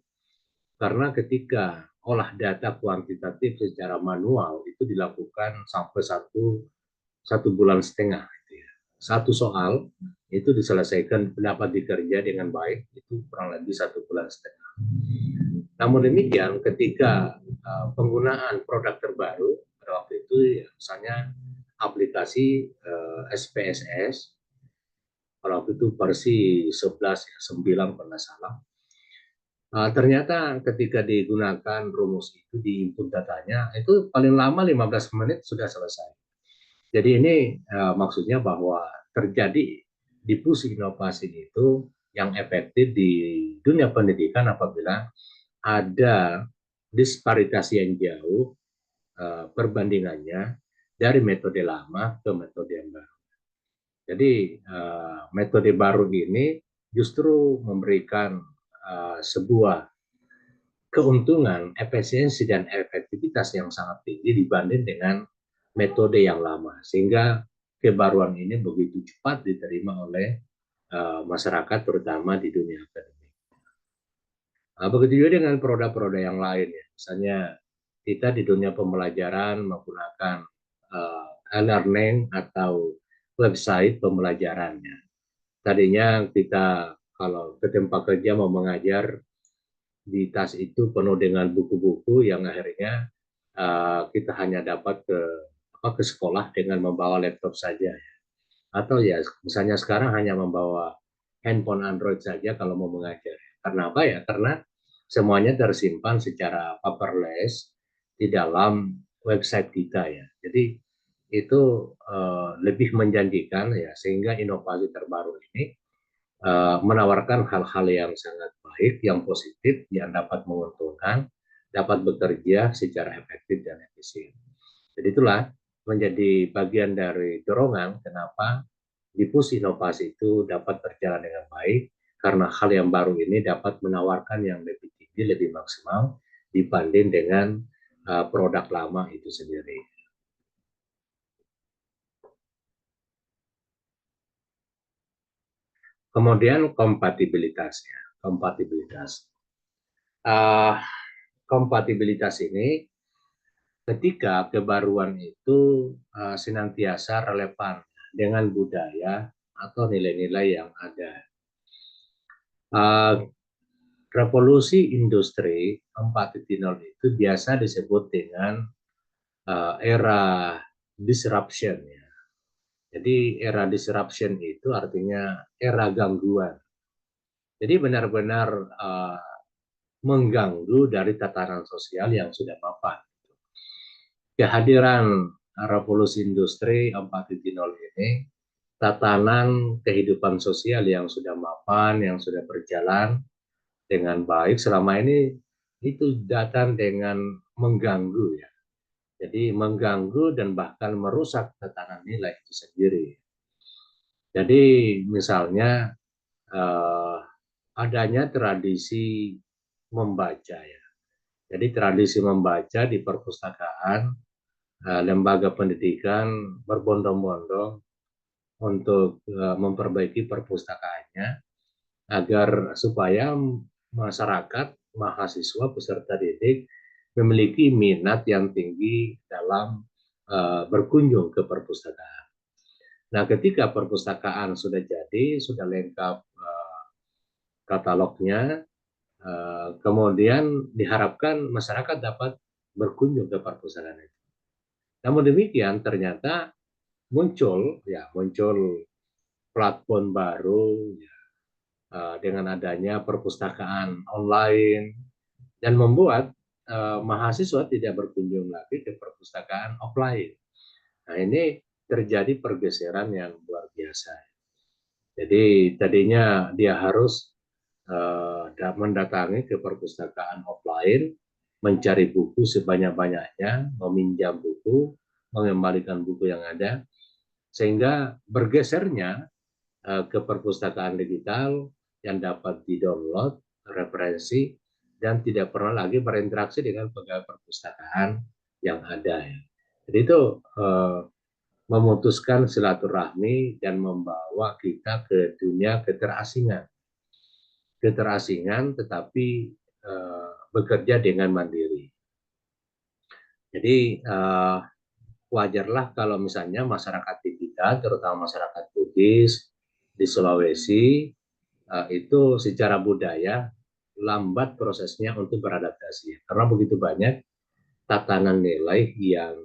Karena ketika olah data kuantitatif secara manual itu dilakukan sampai satu bulan setengah. satu soal itu diselesaikan dapat dikerja dengan baik itu kurang lebih 1,5 bulan. Namun demikian, ketika penggunaan produk terbaru pada waktu itu, ya, misalnya aplikasi SPSS, pada waktu itu versi 11 ya, 9 kalau nggak salah. Ternyata ketika digunakan rumus itu di input datanya, itu paling lama 15 menit sudah selesai. Jadi ini maksudnya bahwa terjadi difusi inovasi itu yang efektif di dunia pendidikan apabila ada disparitas yang jauh perbandingannya dari metode lama ke metode yang baru. Jadi metode baru ini justru memberikan sebuah keuntungan, efisiensi dan efektivitas yang sangat tinggi dibanding dengan metode yang lama, sehingga kebaruan ini begitu cepat diterima oleh masyarakat terutama di dunia akademik. Begitu juga dengan produk-produk yang lain ya, misalnya kita di dunia pembelajaran menggunakan e-learning atau website pembelajarannya. Tadinya kita kalau ke tempat kerja mau mengajar, di tas itu penuh dengan buku-buku yang akhirnya kita hanya dapat ke sekolah dengan membawa laptop saja. Atau ya misalnya sekarang hanya membawa handphone Android saja kalau mau mengajar. Karena apa ya? Karena semuanya tersimpan secara paperless di dalam website kita ya. Jadi itu lebih menjanjikan ya, sehingga inovasi terbaru ini menawarkan hal-hal yang sangat baik, yang positif, yang dapat menguntungkan, dapat bekerja secara efektif dan efisien. Jadi itulah menjadi bagian dari dorongan kenapa difusi inovasi itu dapat berjalan dengan baik, karena hal yang baru ini dapat menawarkan yang lebih tinggi, lebih maksimal dibanding dengan produk lama itu sendiri. Kemudian kompatibilitasnya, kompatibilitas. Uh, kompatibilitas ini ketika kebaruan itu senantiasa relevan dengan budaya atau nilai-nilai yang ada. Uh, Revolusi industri 4.0 itu biasa disebut dengan era disruption. Ya. Jadi era disruption itu artinya era gangguan. Jadi benar-benar mengganggu dari tatanan sosial yang sudah mapan. Kehadiran revolusi industri 4.0 ini, tatanan kehidupan sosial yang sudah mapan, yang sudah berjalan dengan baik selama ini, itu datang dengan mengganggu ya. Jadi mengganggu dan bahkan merusak tatanan nilai itu sendiri. Jadi misalnya adanya tradisi membaca ya. Jadi tradisi membaca di perpustakaan, lembaga pendidikan berbondong-bondong untuk memperbaiki perpustakaannya agar supaya masyarakat, mahasiswa, peserta didik memiliki minat yang tinggi dalam berkunjung ke perpustakaan. Nah, ketika perpustakaan sudah jadi, sudah lengkap katalognya, kemudian diharapkan masyarakat dapat berkunjung ke perpustakaan itu. Namun demikian ternyata muncul platform baru ya, dengan adanya perpustakaan online dan membuat mahasiswa tidak berkunjung lagi ke perpustakaan offline. Nah, ini terjadi pergeseran yang luar biasa. Jadi tadinya dia harus mendatangi ke perpustakaan offline, mencari buku sebanyak-banyaknya, meminjam buku, mengembalikan buku yang ada, sehingga bergesernya ke perpustakaan digital yang dapat di-download, referensi, dan tidak pernah lagi berinteraksi dengan pegawai perpustakaan yang ada. Jadi itu memutuskan silaturahmi dan membawa kita ke dunia keterasingan. Keterasingan tetapi bekerja dengan mandiri. Jadi wajarlah kalau misalnya masyarakat didik kita, terutama masyarakat Bugis di Sulawesi, itu secara budaya lambat prosesnya untuk beradaptasi karena begitu banyak tatanan nilai yang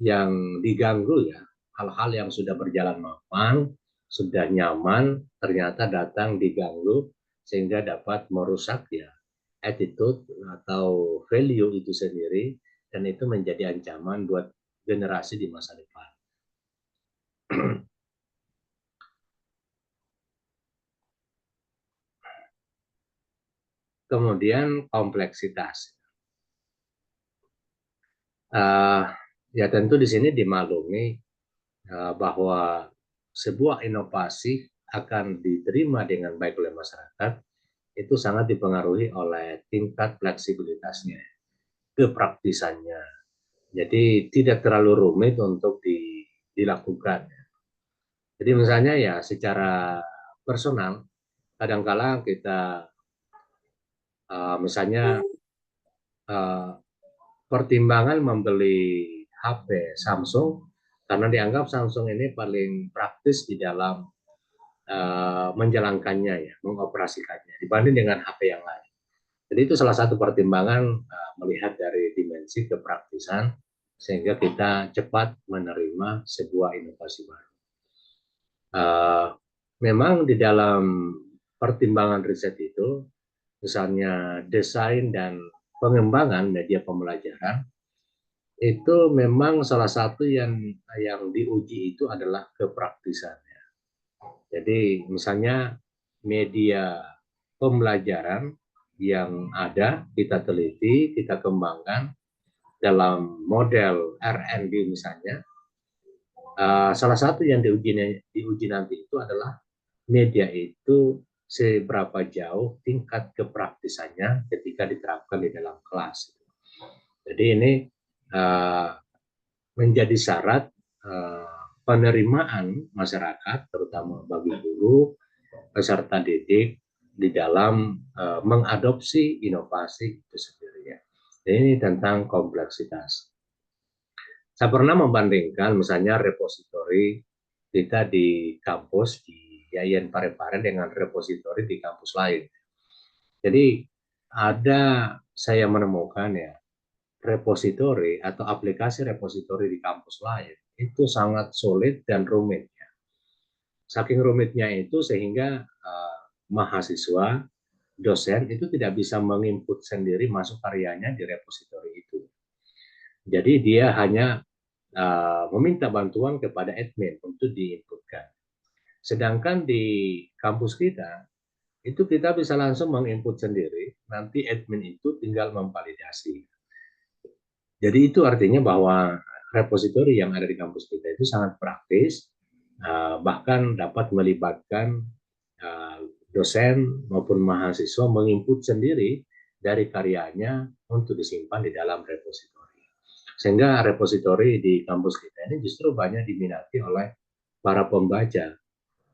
yang diganggu ya, hal-hal yang sudah berjalan mapan, sudah nyaman, ternyata datang diganggu sehingga dapat merusak ya attitude atau value itu sendiri, dan itu menjadi ancaman buat generasi di masa depan. Kemudian kompleksitas. Ya tentu di sini dimaklumi bahwa sebuah inovasi akan diterima dengan baik oleh masyarakat itu sangat dipengaruhi oleh tingkat fleksibilitasnya, kepraktisannya. Jadi tidak terlalu rumit untuk dilakukan. Jadi misalnya ya secara personal, kadangkala kita misalnya pertimbangan membeli HP Samsung karena dianggap Samsung ini paling praktis di dalam menjalankannya ya, mengoperasikannya dibanding dengan HP yang lain. Jadi itu salah satu pertimbangan melihat dari dimensi kepraktisan sehingga kita cepat menerima sebuah inovasi baru. Memang di dalam pertimbangan riset itu, misalnya desain dan pengembangan media pembelajaran, itu memang salah satu yang diuji itu adalah kepraktisannya. Jadi misalnya media pembelajaran yang ada kita teliti, kita kembangkan dalam model R&D misalnya, salah satu yang diuji nanti itu adalah media itu seberapa jauh tingkat kepraktisannya ketika diterapkan di dalam kelas. Jadi ini menjadi syarat penerimaan masyarakat, terutama bagi guru, peserta didik di dalam mengadopsi inovasi itu sendiri ya. Ini tentang kompleksitas. Saya pernah membandingkan misalnya repositori kita di kampus di Yayan Parepare dengan repositori di kampus lain. Jadi saya menemukan ya repositori atau aplikasi repositori di kampus lain itu sangat sulit dan rumit. Saking rumitnya itu sehingga mahasiswa, dosen itu tidak bisa menginput sendiri masuk karyanya di repositori itu. Jadi dia hanya meminta bantuan kepada admin untuk diinputkan. Sedangkan di kampus kita, itu kita bisa langsung menginput sendiri, nanti admin itu tinggal memvalidasi. Jadi itu artinya bahwa repositori yang ada di kampus kita itu sangat praktis, bahkan dapat melibatkan dosen maupun mahasiswa menginput sendiri dari karyanya untuk disimpan di dalam repositori. Sehingga repositori di kampus kita ini justru banyak diminati oleh para pembaca.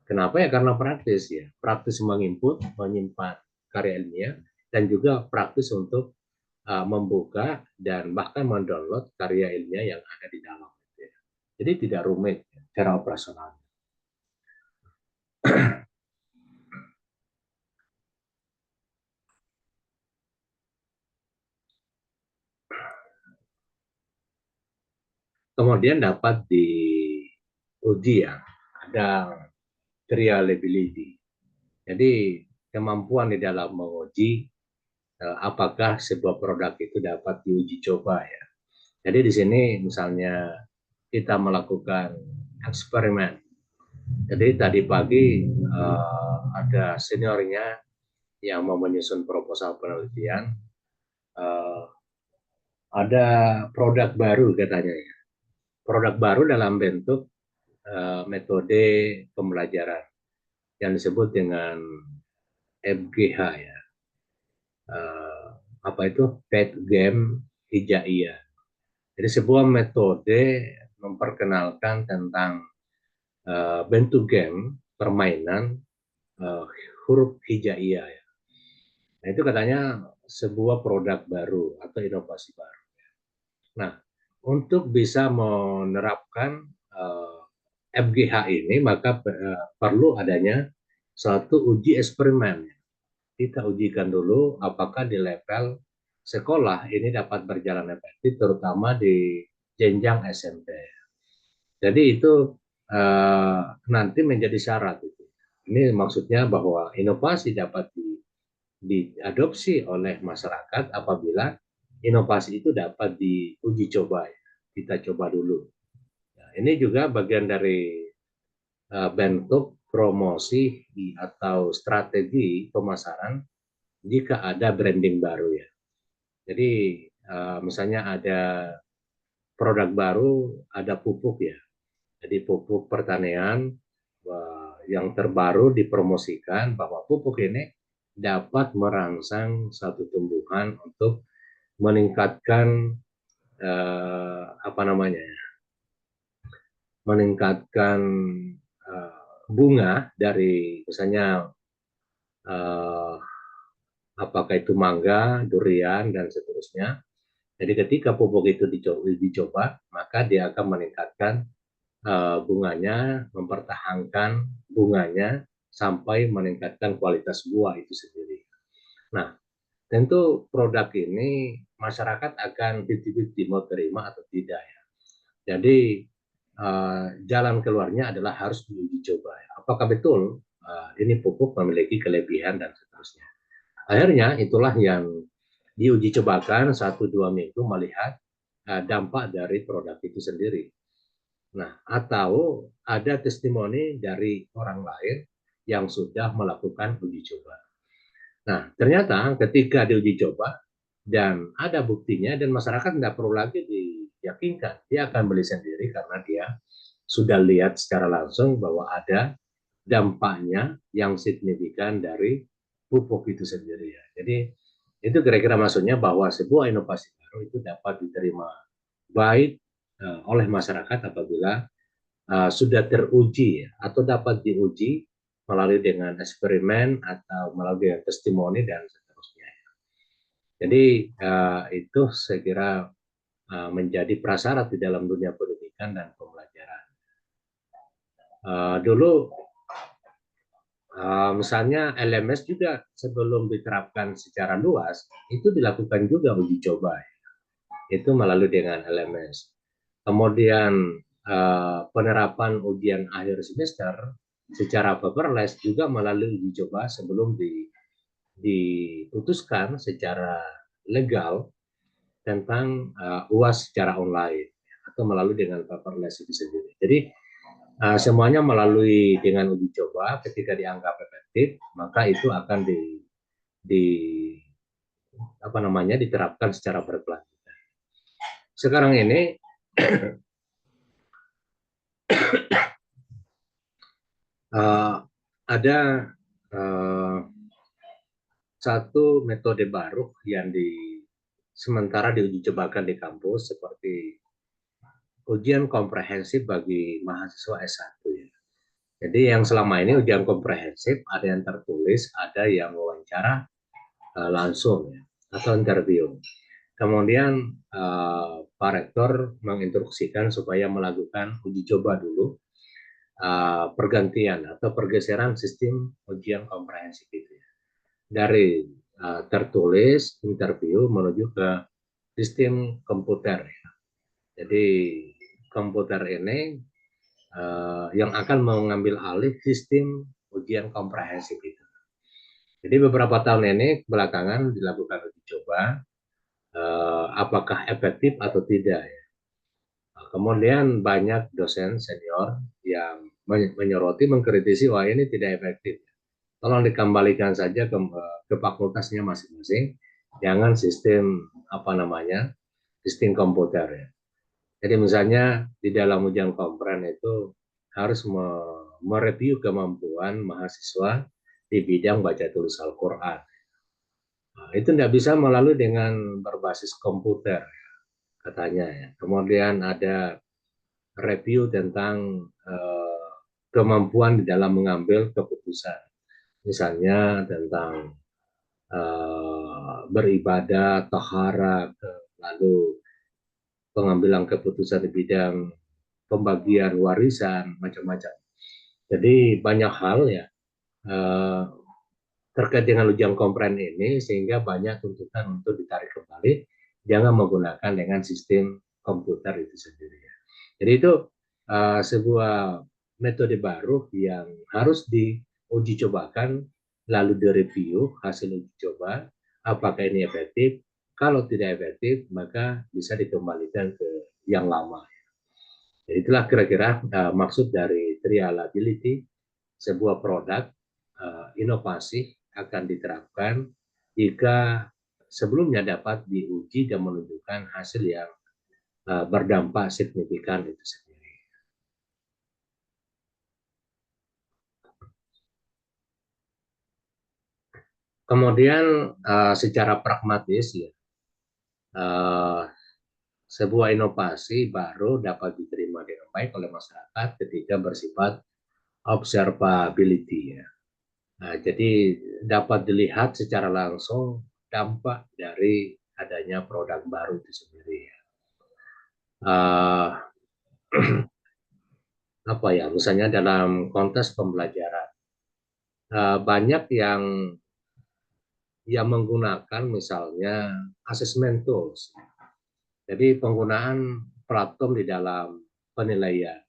Kenapa ya? Karena praktis ya, praktis menginput, menyimpan karya ilmiah, dan juga praktis untuk membuka dan bahkan mendownload karya ilmiah yang ada di dalam. Jadi tidak rumit secara operasional. Kemudian dapat diuji ya, ada trialability. Jadi kemampuan di dalam menguji apakah sebuah produk itu dapat diuji coba ya. Jadi di sini misalnya kita melakukan eksperimen. Jadi tadi pagi ada seniornya yang mau menyusun proposal penelitian, ada produk baru katanya ya. Produk baru dalam bentuk metode pembelajaran yang disebut dengan FGH ya. Apa itu? Pet Game Hijaiyah. Jadi sebuah metode memperkenalkan tentang bentuk game permainan huruf hijaiyah ya. Nah itu katanya sebuah produk baru atau inovasi baru. Nah untuk bisa menerapkan FGH ini, maka perlu adanya suatu uji eksperimen. Kita ujikan dulu apakah di level sekolah ini dapat berjalan efektif, terutama di jenjang SMP. Jadi itu nanti menjadi syarat. Ini maksudnya bahwa inovasi dapat diadopsi oleh masyarakat apabila inovasi itu dapat diuji coba. Kita coba dulu. Nah, ini juga bagian dari bentuk promosi atau strategi pemasaran jika ada branding baru ya. Jadi misalnya ada produk baru, ada pupuk ya. Jadi pupuk pertanian yang terbaru dipromosikan bahwa pupuk ini dapat merangsang satu tumbuhan untuk meningkatkan apa namanya ya, meningkatkan bunga dari misalnya apakah itu mangga, durian dan seterusnya. Jadi ketika pupuk itu dicoba, maka dia akan meningkatkan bunganya, mempertahankan bunganya sampai meningkatkan kualitas buah itu sendiri. Nah, tentu produk ini masyarakat akan 50-50 mau terima atau tidak ya. Jadi jalan keluarnya adalah harus diuji coba. Apakah betul ini pupuk memiliki kelebihan dan seterusnya. Akhirnya itulah yang diuji cobakan 1-2 minggu melihat dampak dari produk itu sendiri. Nah, atau ada testimoni dari orang lain yang sudah melakukan uji coba. Nah, ternyata ketika diuji coba dan ada buktinya dan masyarakat tidak perlu lagi diyakinkan, dia akan beli sendiri karena dia sudah lihat secara langsung bahwa ada dampaknya yang signifikan dari pupuk itu sendiri ya. Jadi itu kira-kira maksudnya bahwa sebuah inovasi baru itu dapat diterima baik oleh masyarakat apabila sudah teruji atau dapat diuji melalui dengan eksperimen atau melalui dengan testimoni dan seterusnya. Jadi itu saya kira menjadi prasyarat di dalam dunia pendidikan dan pembelajaran. Dulu misalnya LMS juga sebelum diterapkan secara luas itu dilakukan juga uji coba, itu melalui dengan LMS. Kemudian penerapan ujian akhir semester secara paperless juga melalui uji coba sebelum diputuskan secara legal tentang UAS secara online atau melalui dengan paperless itu sendiri. Jadi semuanya melalui dengan uji coba, ketika dianggap efektif maka itu akan di apa namanya diterapkan secara berkelanjutan. Sekarang ini ada satu metode baru yang sementara diuji cobakan di kampus seperti ujian komprehensif bagi mahasiswa S1 ya. Jadi yang selama ini ujian komprehensif ada yang tertulis, ada yang wawancara langsung ya, atau interview. Kemudian Pak Rektor menginstruksikan supaya melakukan uji coba dulu pergantian atau pergeseran sistem ujian komprehensif itu ya. Dari tertulis interview menuju ke sistem komputer ya. Jadi komputer ini yang akan mengambil alih sistem ujian komprehensif itu. Jadi beberapa tahun ini belakangan dilakukan uji coba apakah efektif atau tidak ya. Kemudian banyak dosen senior yang menyoroti, mengkritisi, wah ini tidak efektif. Tolong dikembalikan saja ke fakultasnya masing-masing, jangan sistem apa namanya, sistem komputer ya. Jadi misalnya di dalam ujian kompren itu harus mereview kemampuan mahasiswa di bidang baca tulis Al-Quran. Nah, itu tidak bisa melalui dengan berbasis komputer katanya ya. Kemudian ada review tentang kemampuan di dalam mengambil keputusan. Misalnya tentang beribadah, taharah, lalu pengambilan keputusan di bidang pembagian warisan, macam-macam. Jadi banyak hal ya terkait dengan ujian kompren ini, sehingga banyak tuntutan untuk ditarik kembali, jangan menggunakan dengan sistem komputer itu sendiri. Jadi itu sebuah metode baru yang harus diuji cobakan, lalu direview hasil uji coba, apakah ini efektif. Kalau tidak efektif, maka bisa dikembalikan ke yang lama. Jadi itulah kira-kira maksud dari trialability, sebuah produk inovasi akan diterapkan jika sebelumnya dapat diuji dan menunjukkan hasil yang berdampak signifikan itu sendiri. Kemudian secara pragmatis ya, sebuah inovasi baru dapat diterima dengan baik oleh masyarakat ketika bersifat observability ya. Nah, jadi dapat dilihat secara langsung dampak dari adanya produk baru itu sendiri ya. Apa ya, misalnya dalam konteks pembelajaran banyak yang menggunakan misalnya assessment tools. Jadi penggunaan platform di dalam penilaian.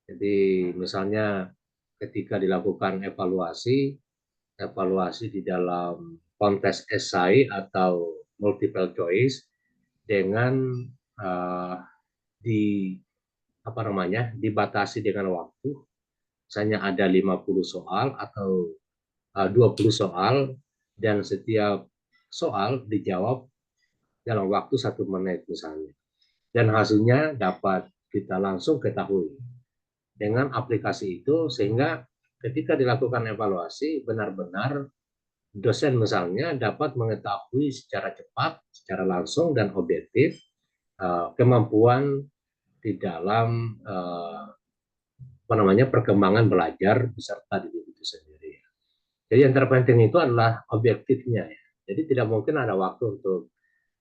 Jadi misalnya ketika dilakukan evaluasi di dalam konteks esai atau multiple choice dengan di apa namanya dibatasi dengan waktu, misalnya ada 50 soal atau 20 soal, dan setiap soal dijawab dalam waktu 1 menit misalnya. Dan hasilnya dapat kita langsung ketahui dengan aplikasi itu, sehingga ketika dilakukan evaluasi benar-benar dosen misalnya dapat mengetahui secara cepat, secara langsung dan objektif kemampuan di dalam apa namanya perkembangan belajar beserta didik itu sendiri. Jadi yang terpenting itu adalah objektifnya ya. Jadi tidak mungkin ada waktu untuk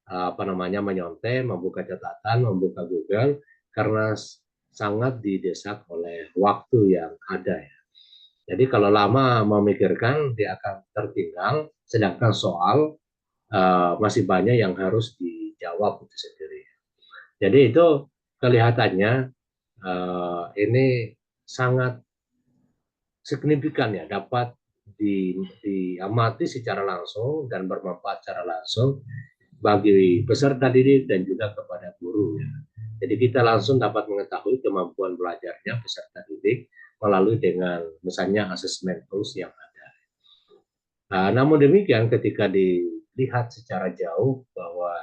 apa namanya menyontek, membuka catatan, membuka Google, karena sangat didesak oleh waktu yang ada ya. Jadi kalau lama memikirkan dia akan tertinggal, sedangkan soal masih banyak yang harus dijawab itu sendiri. Jadi itu kelihatannya ini sangat signifikan ya, dapat diamati secara langsung dan bermanfaat secara langsung bagi peserta didik dan juga kepada guru. Jadi kita langsung dapat mengetahui kemampuan belajarnya peserta didik melalui dengan misalnya assessment tools yang ada. Namun demikian ketika dilihat secara jauh bahwa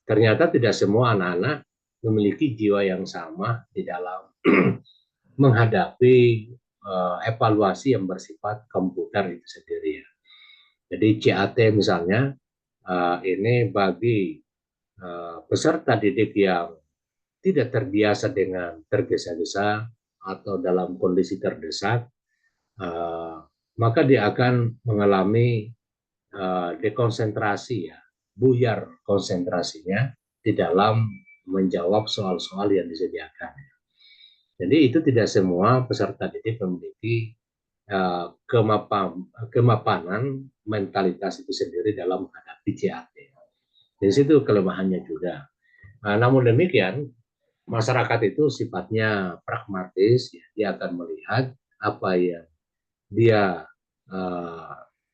ternyata tidak semua anak-anak memiliki jiwa yang sama di dalam menghadapi evaluasi yang bersifat komputer itu sendiri ya. Jadi CAT misalnya ini bagi peserta didik yang tidak terbiasa dengan tergesa-gesa atau dalam kondisi terdesak, maka dia akan mengalami dekonsentrasi ya, buyar konsentrasinya di dalam menjawab soal-soal yang disediakan. Jadi itu tidak semua peserta didik memiliki kemapanan mentalitas itu sendiri dalam menghadapi CAT. Di situ kelemahannya juga. Namun demikian, masyarakat itu sifatnya pragmatis, ya. Dia akan melihat apa yang dia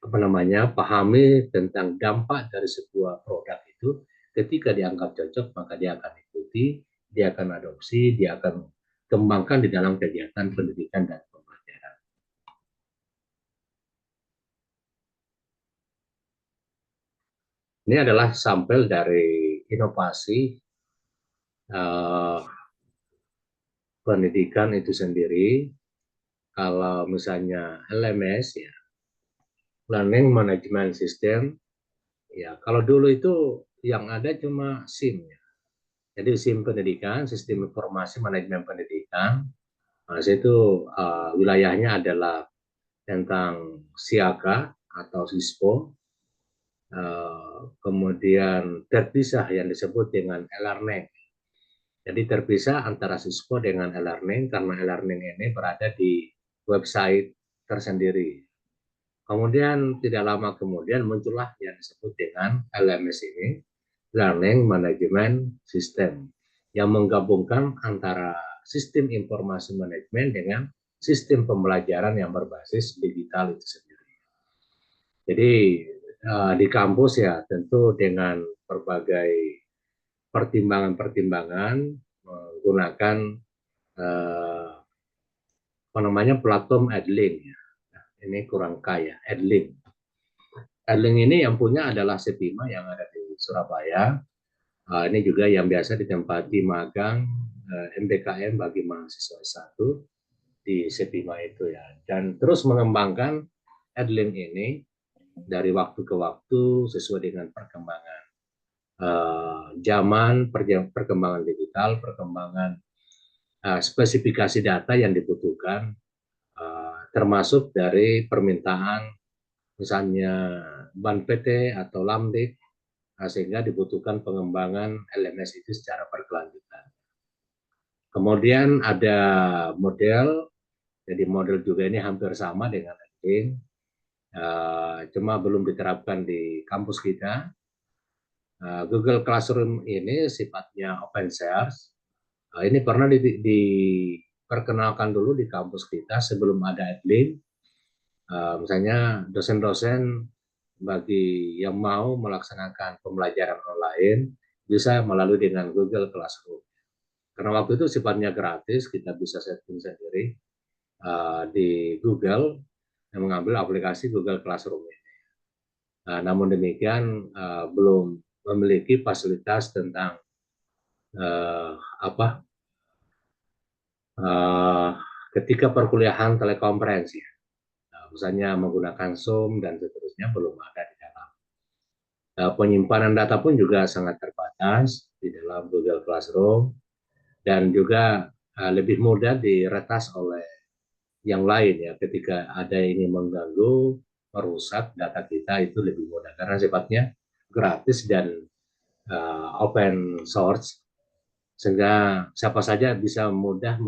apa namanya pahami tentang dampak dari sebuah produk itu. Ketika dianggap cocok, maka dia akan ikuti, dia akan adopsi, dia akan kembangkan di dalam kegiatan pendidikan dan pembelajaran. Ini adalah sampel dari inovasi pendidikan itu sendiri. Kalau misalnya LMS ya, Learning Management System, ya kalau dulu itu yang ada cuma SIM ya. Jadi SIM pendidikan, Sistem Informasi Manajemen Pendidikan. Nah, itu wilayahnya adalah tentang Siaga atau Sispo. Kemudian terpisah yang disebut dengan LRNEC. Jadi terpisah antara siswa dengan e-learning karena e-learning ini berada di website tersendiri. Kemudian tidak lama kemudian muncullah yang disebut dengan LMS ini, Learning Management System, yang menggabungkan antara sistem informasi manajemen dengan sistem pembelajaran yang berbasis digital itu sendiri. Jadi di kampus ya tentu dengan berbagai pertimbangan-pertimbangan menggunakan eh, apa namanya platform Edlink. Ini kurang kaya, Edlink. Edlink ini yang punya adalah Sepima yang ada di Surabaya. Ini juga yang biasa ditempati magang MBKM bagi mahasiswa S1 di Sepima itu ya. Dan terus mengembangkan Edlink ini dari waktu ke waktu sesuai dengan perkembangan zaman, perkembangan digital, perkembangan spesifikasi data yang dibutuhkan, termasuk dari permintaan misalnya BAN PT atau Lamdik, sehingga dibutuhkan pengembangan LMS itu secara berkelanjutan. Kemudian ada model, jadi model juga ini hampir sama dengan Edlink, cuma belum diterapkan di kampus kita. Google Classroom ini sifatnya open source. Ini pernah diperkenalkan dulu di kampus kita sebelum ada Edlink. Misalnya dosen-dosen bagi yang mau melaksanakan pembelajaran online bisa melalui dengan Google Classroom. Karena waktu itu sifatnya gratis, kita bisa setting sendiri di Google yang mengambil aplikasi Google Classroom ini. Namun demikian belum memiliki fasilitas tentang apa ketika perkuliahan telekonferensi, misalnya menggunakan Zoom dan seterusnya belum ada di dalam. Penyimpanan data pun juga sangat terbatas di dalam Google Classroom dan juga lebih mudah diretas oleh yang lain ya ketika ada yang ingin mengganggu, merusak data kita itu lebih mudah karena sifatnya gratis dan open source sehingga siapa saja bisa mudah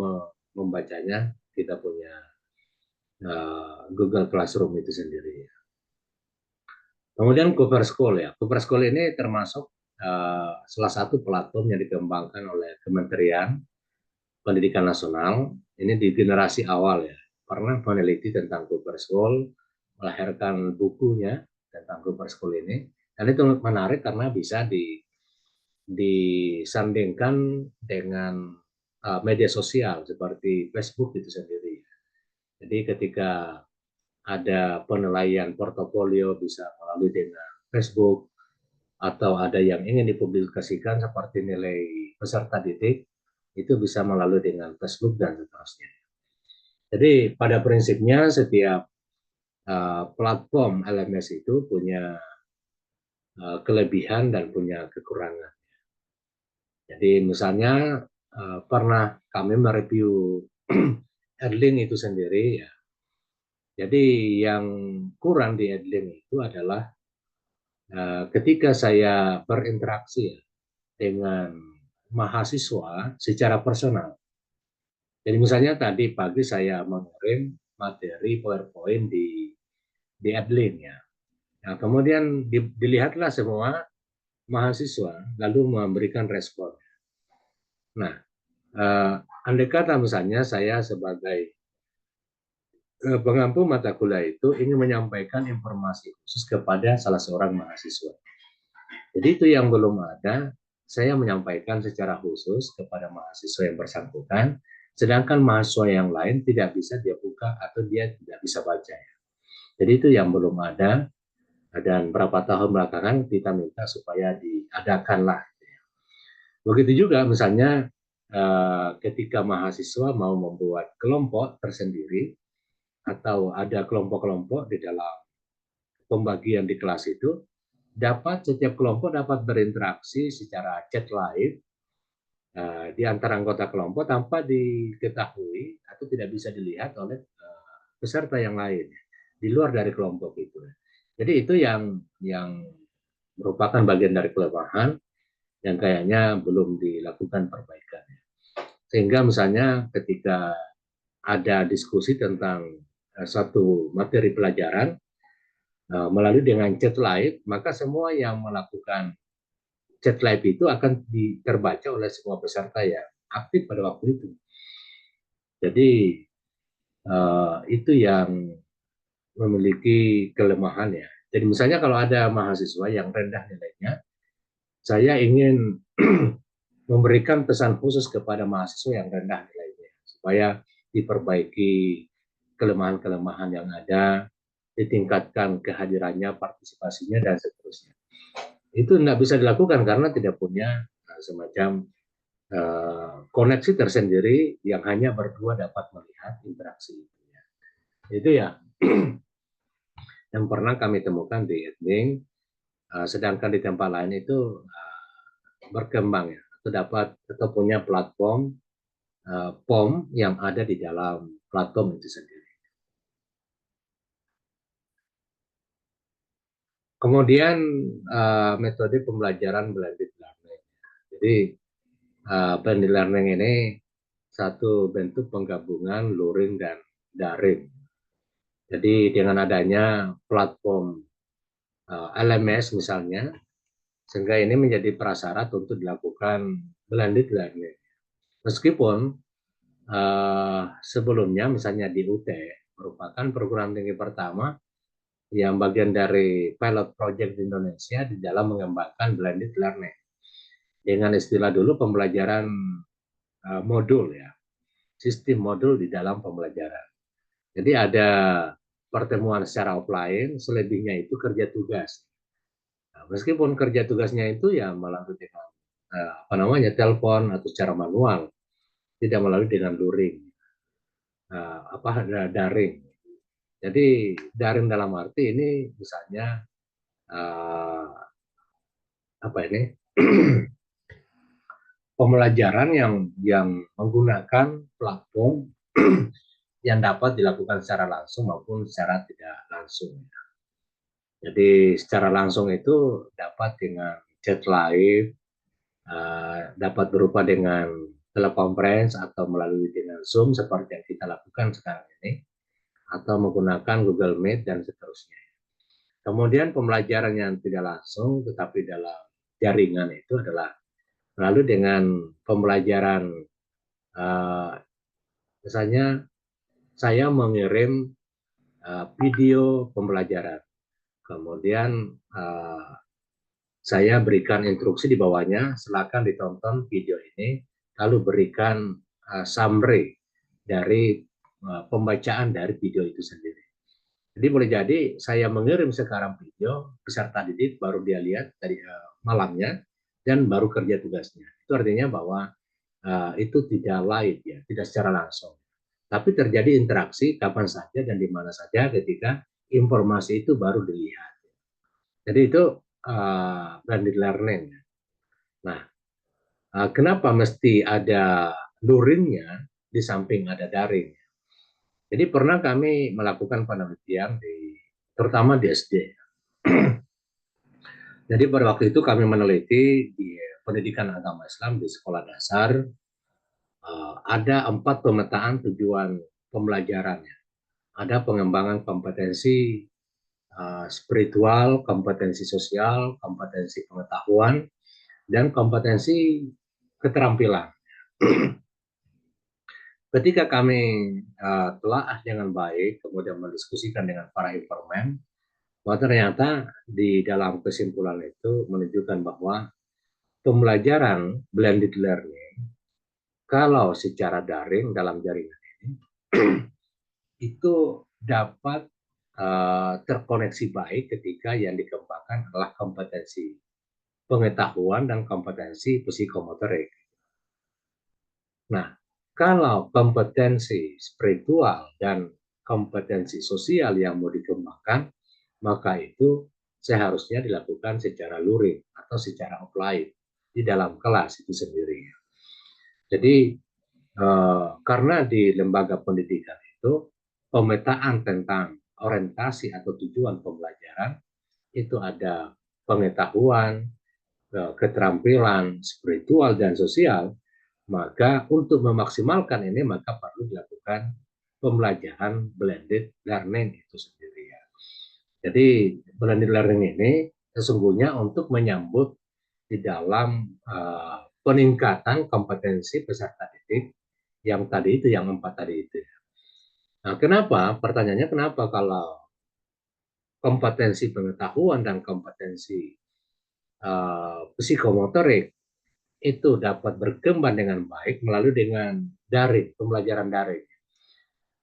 membacanya. Kita punya Google Classroom itu sendiri. Kemudian Cover School ya, Cover School ini termasuk salah satu platform yang dikembangkan oleh Kementerian Pendidikan Nasional. Ini di generasi awal ya, pernah meneliti tentang Cover School, melahirkan bukunya tentang Cover School ini. Dan itu menarik karena bisa disandingkan dengan media sosial seperti Facebook itu sendiri. Jadi ketika ada penilaian portofolio bisa melalui dengan Facebook, atau ada yang ingin dipublikasikan seperti nilai peserta didik, itu bisa melalui dengan Facebook dan seterusnya. Jadi pada prinsipnya setiap platform LMS itu punya kelebihan dan punya kekurangan. Jadi misalnya pernah kami mereview Edlink itu sendiri ya. Jadi yang kurang di Edlink itu adalah ketika saya berinteraksi ya, dengan mahasiswa secara personal. Jadi misalnya tadi pagi saya mengirim materi PowerPoint di Edlink ya. Nah, kemudian dilihatlah semua mahasiswa lalu memberikan respon. Nah, andai kata misalnya saya sebagai pengampu mata kuliah itu ingin menyampaikan informasi khusus kepada salah seorang mahasiswa. Jadi itu yang belum ada, saya menyampaikan secara khusus kepada mahasiswa yang bersangkutan, sedangkan mahasiswa yang lain tidak bisa dia buka atau dia tidak bisa baca. Jadi itu yang belum ada, dan berapa tahun belakangan kita minta supaya diadakanlah. Begitu juga misalnya ketika mahasiswa mau membuat kelompok tersendiri, atau ada kelompok-kelompok di dalam pembagian di kelas itu, setiap kelompok dapat berinteraksi secara chat live di antara anggota kelompok tanpa diketahui atau tidak bisa dilihat oleh peserta yang lain di luar dari kelompok itu. Jadi itu yang merupakan bagian dari kelemahan yang kayaknya belum dilakukan perbaikan. Sehingga misalnya ketika ada diskusi tentang satu materi pelajaran melalui dengan chat live, maka semua yang melakukan chat live itu akan terbaca oleh semua peserta yang aktif pada waktu itu. Jadi itu yang memiliki kelemahan ya. Jadi misalnya kalau ada mahasiswa yang rendah nilainya, saya ingin memberikan pesan khusus kepada mahasiswa yang rendah nilainya supaya diperbaiki kelemahan-kelemahan yang ada, ditingkatkan kehadirannya, partisipasinya dan seterusnya. Itu tidak bisa dilakukan karena tidak punya semacam koneksi tersendiri yang hanya berdua dapat melihat interaksi itu. Itu ya yang pernah kami temukan di Edling, sedangkan di tempat lain itu berkembang ya, atau dapat atau punya platform POM yang ada di dalam platform itu sendiri. Kemudian metode pembelajaran blended learning. Jadi blended learning ini satu bentuk penggabungan luring dan daring. Jadi dengan adanya platform LMS misalnya, sehingga ini menjadi prasyarat untuk dilakukan blended learning. Meskipun sebelumnya misalnya di UT merupakan perguruan tinggi pertama yang bagian dari pilot project di Indonesia di dalam mengembangkan blended learning. Dengan istilah dulu pembelajaran modul ya, sistem modul di dalam pembelajaran. Jadi ada pertemuan secara offline, selebihnya itu kerja tugas. Nah, meskipun kerja tugasnya itu ya melalui dengan telepon atau secara manual, tidak melalui dengan luring, daring. Jadi daring dalam arti ini misalnya pembelajaran yang menggunakan platform yang dapat dilakukan secara langsung maupun secara tidak langsung. Jadi secara langsung itu dapat dengan chat live, dapat berupa dengan telekonferensi atau melalui dengan Zoom seperti yang kita lakukan sekarang ini, atau menggunakan Google Meet dan seterusnya. Kemudian pembelajaran yang tidak langsung tetapi dalam jaringan itu adalah melalui dengan pembelajaran misalnya saya mengirim video pembelajaran, kemudian saya berikan instruksi di bawahnya, silakan ditonton video ini, lalu berikan summary dari pembacaan dari video itu sendiri. Jadi boleh jadi saya mengirim sekarang video, peserta didik baru dia lihat dari malamnya, dan baru kerja tugasnya. Itu artinya bahwa itu tidak live ya, tidak secara langsung. Tapi terjadi interaksi kapan saja dan di mana saja ketika informasi itu baru dilihat. Jadi itu blended learning. Nah, kenapa mesti ada luringnya di samping ada daring? Jadi pernah kami melakukan penelitian terutama di SD. Jadi pada waktu itu kami meneliti di pendidikan agama Islam di sekolah dasar ada 4 pemetaan tujuan pembelajarannya. Ada pengembangan kompetensi spiritual, kompetensi sosial, kompetensi pengetahuan, dan kompetensi keterampilan. Ketika kami telah dengan baik, kemudian mendiskusikan dengan para informan, bahwa ternyata di dalam kesimpulan itu menunjukkan bahwa pembelajaran blended learning, kalau secara daring dalam jaringan ini, itu dapat terkoneksi baik ketika yang dikembangkan adalah kompetensi pengetahuan dan kompetensi psikomotorik. Nah, kalau kompetensi spiritual dan kompetensi sosial yang mau dikembangkan, maka itu seharusnya dilakukan secara luring atau secara offline di dalam kelas itu sendiri. Jadi karena di lembaga pendidikan itu pemetaan tentang orientasi atau tujuan pembelajaran itu ada pengetahuan, keterampilan spiritual dan sosial, Maka untuk memaksimalkan ini maka perlu dilakukan pembelajaran blended learning itu sendiri ya. Jadi blended learning ini sesungguhnya untuk menyambut di dalam peningkatan kompetensi peserta didik yang tadi itu, yang 4 tadi itu. Nah, kenapa? Pertanyaannya kenapa kalau kompetensi pengetahuan dan kompetensi psikomotorik itu dapat berkembang dengan baik melalui dengan daring, pembelajaran daring.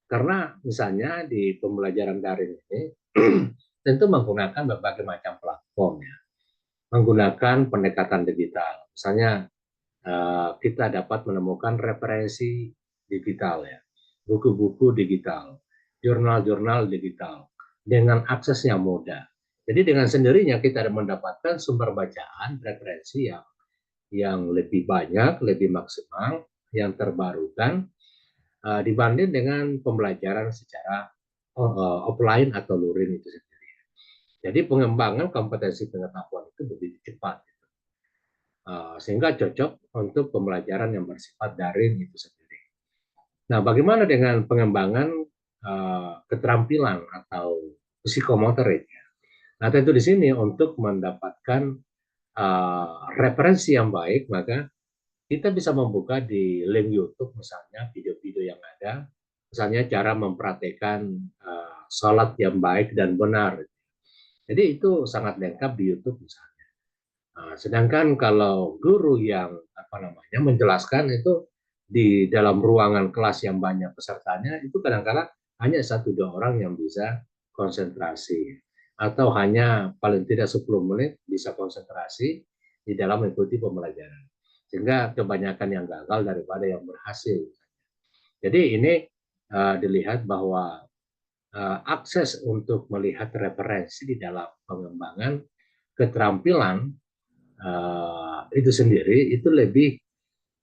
Karena misalnya di pembelajaran daring ini tentu menggunakan berbagai macam platform ya, menggunakan pendekatan digital. Misalnya kita dapat menemukan referensi digital ya, buku-buku digital, jurnal-jurnal digital dengan akses yang mudah. Jadi dengan sendirinya kita mendapatkan sumber bacaan, referensi yang lebih banyak, lebih maksimal, yang terbarukan dibanding dengan pembelajaran secara offline atau luring itu sendiri. Jadi pengembangan kompetensi pengetahuan itu lebih cepat, sehingga cocok untuk pembelajaran yang bersifat daring itu sendiri. Nah, bagaimana dengan pengembangan keterampilan atau psikomotorik? Nah, tentu di sini untuk mendapatkan referensi yang baik, maka kita bisa membuka di link YouTube misalnya video-video yang ada, misalnya cara mempraktekkan sholat yang baik dan benar. Jadi itu sangat lengkap di YouTube misalnya. Sedangkan kalau guru yang menjelaskan itu di dalam ruangan kelas yang banyak pesertanya, itu kadang-kadang hanya 1-2 orang yang bisa konsentrasi, atau hanya paling tidak 10 menit bisa konsentrasi di dalam mengikuti pembelajaran, sehingga kebanyakan yang gagal daripada yang berhasil. Jadi ini dilihat bahwa akses untuk melihat referensi di dalam pengembangan keterampilan itu sendiri itu lebih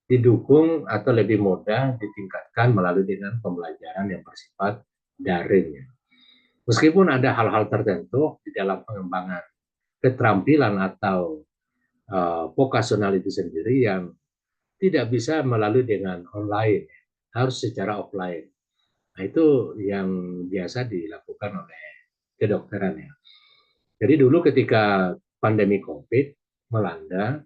didukung atau lebih mudah ditingkatkan melalui dengan pembelajaran yang bersifat daring. Meskipun ada hal-hal tertentu di dalam pengembangan keterampilan atau vokasional itu sendiri yang tidak bisa melalui dengan online, harus secara offline. Nah, itu yang biasa dilakukan oleh kedokteran ya. Jadi dulu ketika pandemi COVID melanda,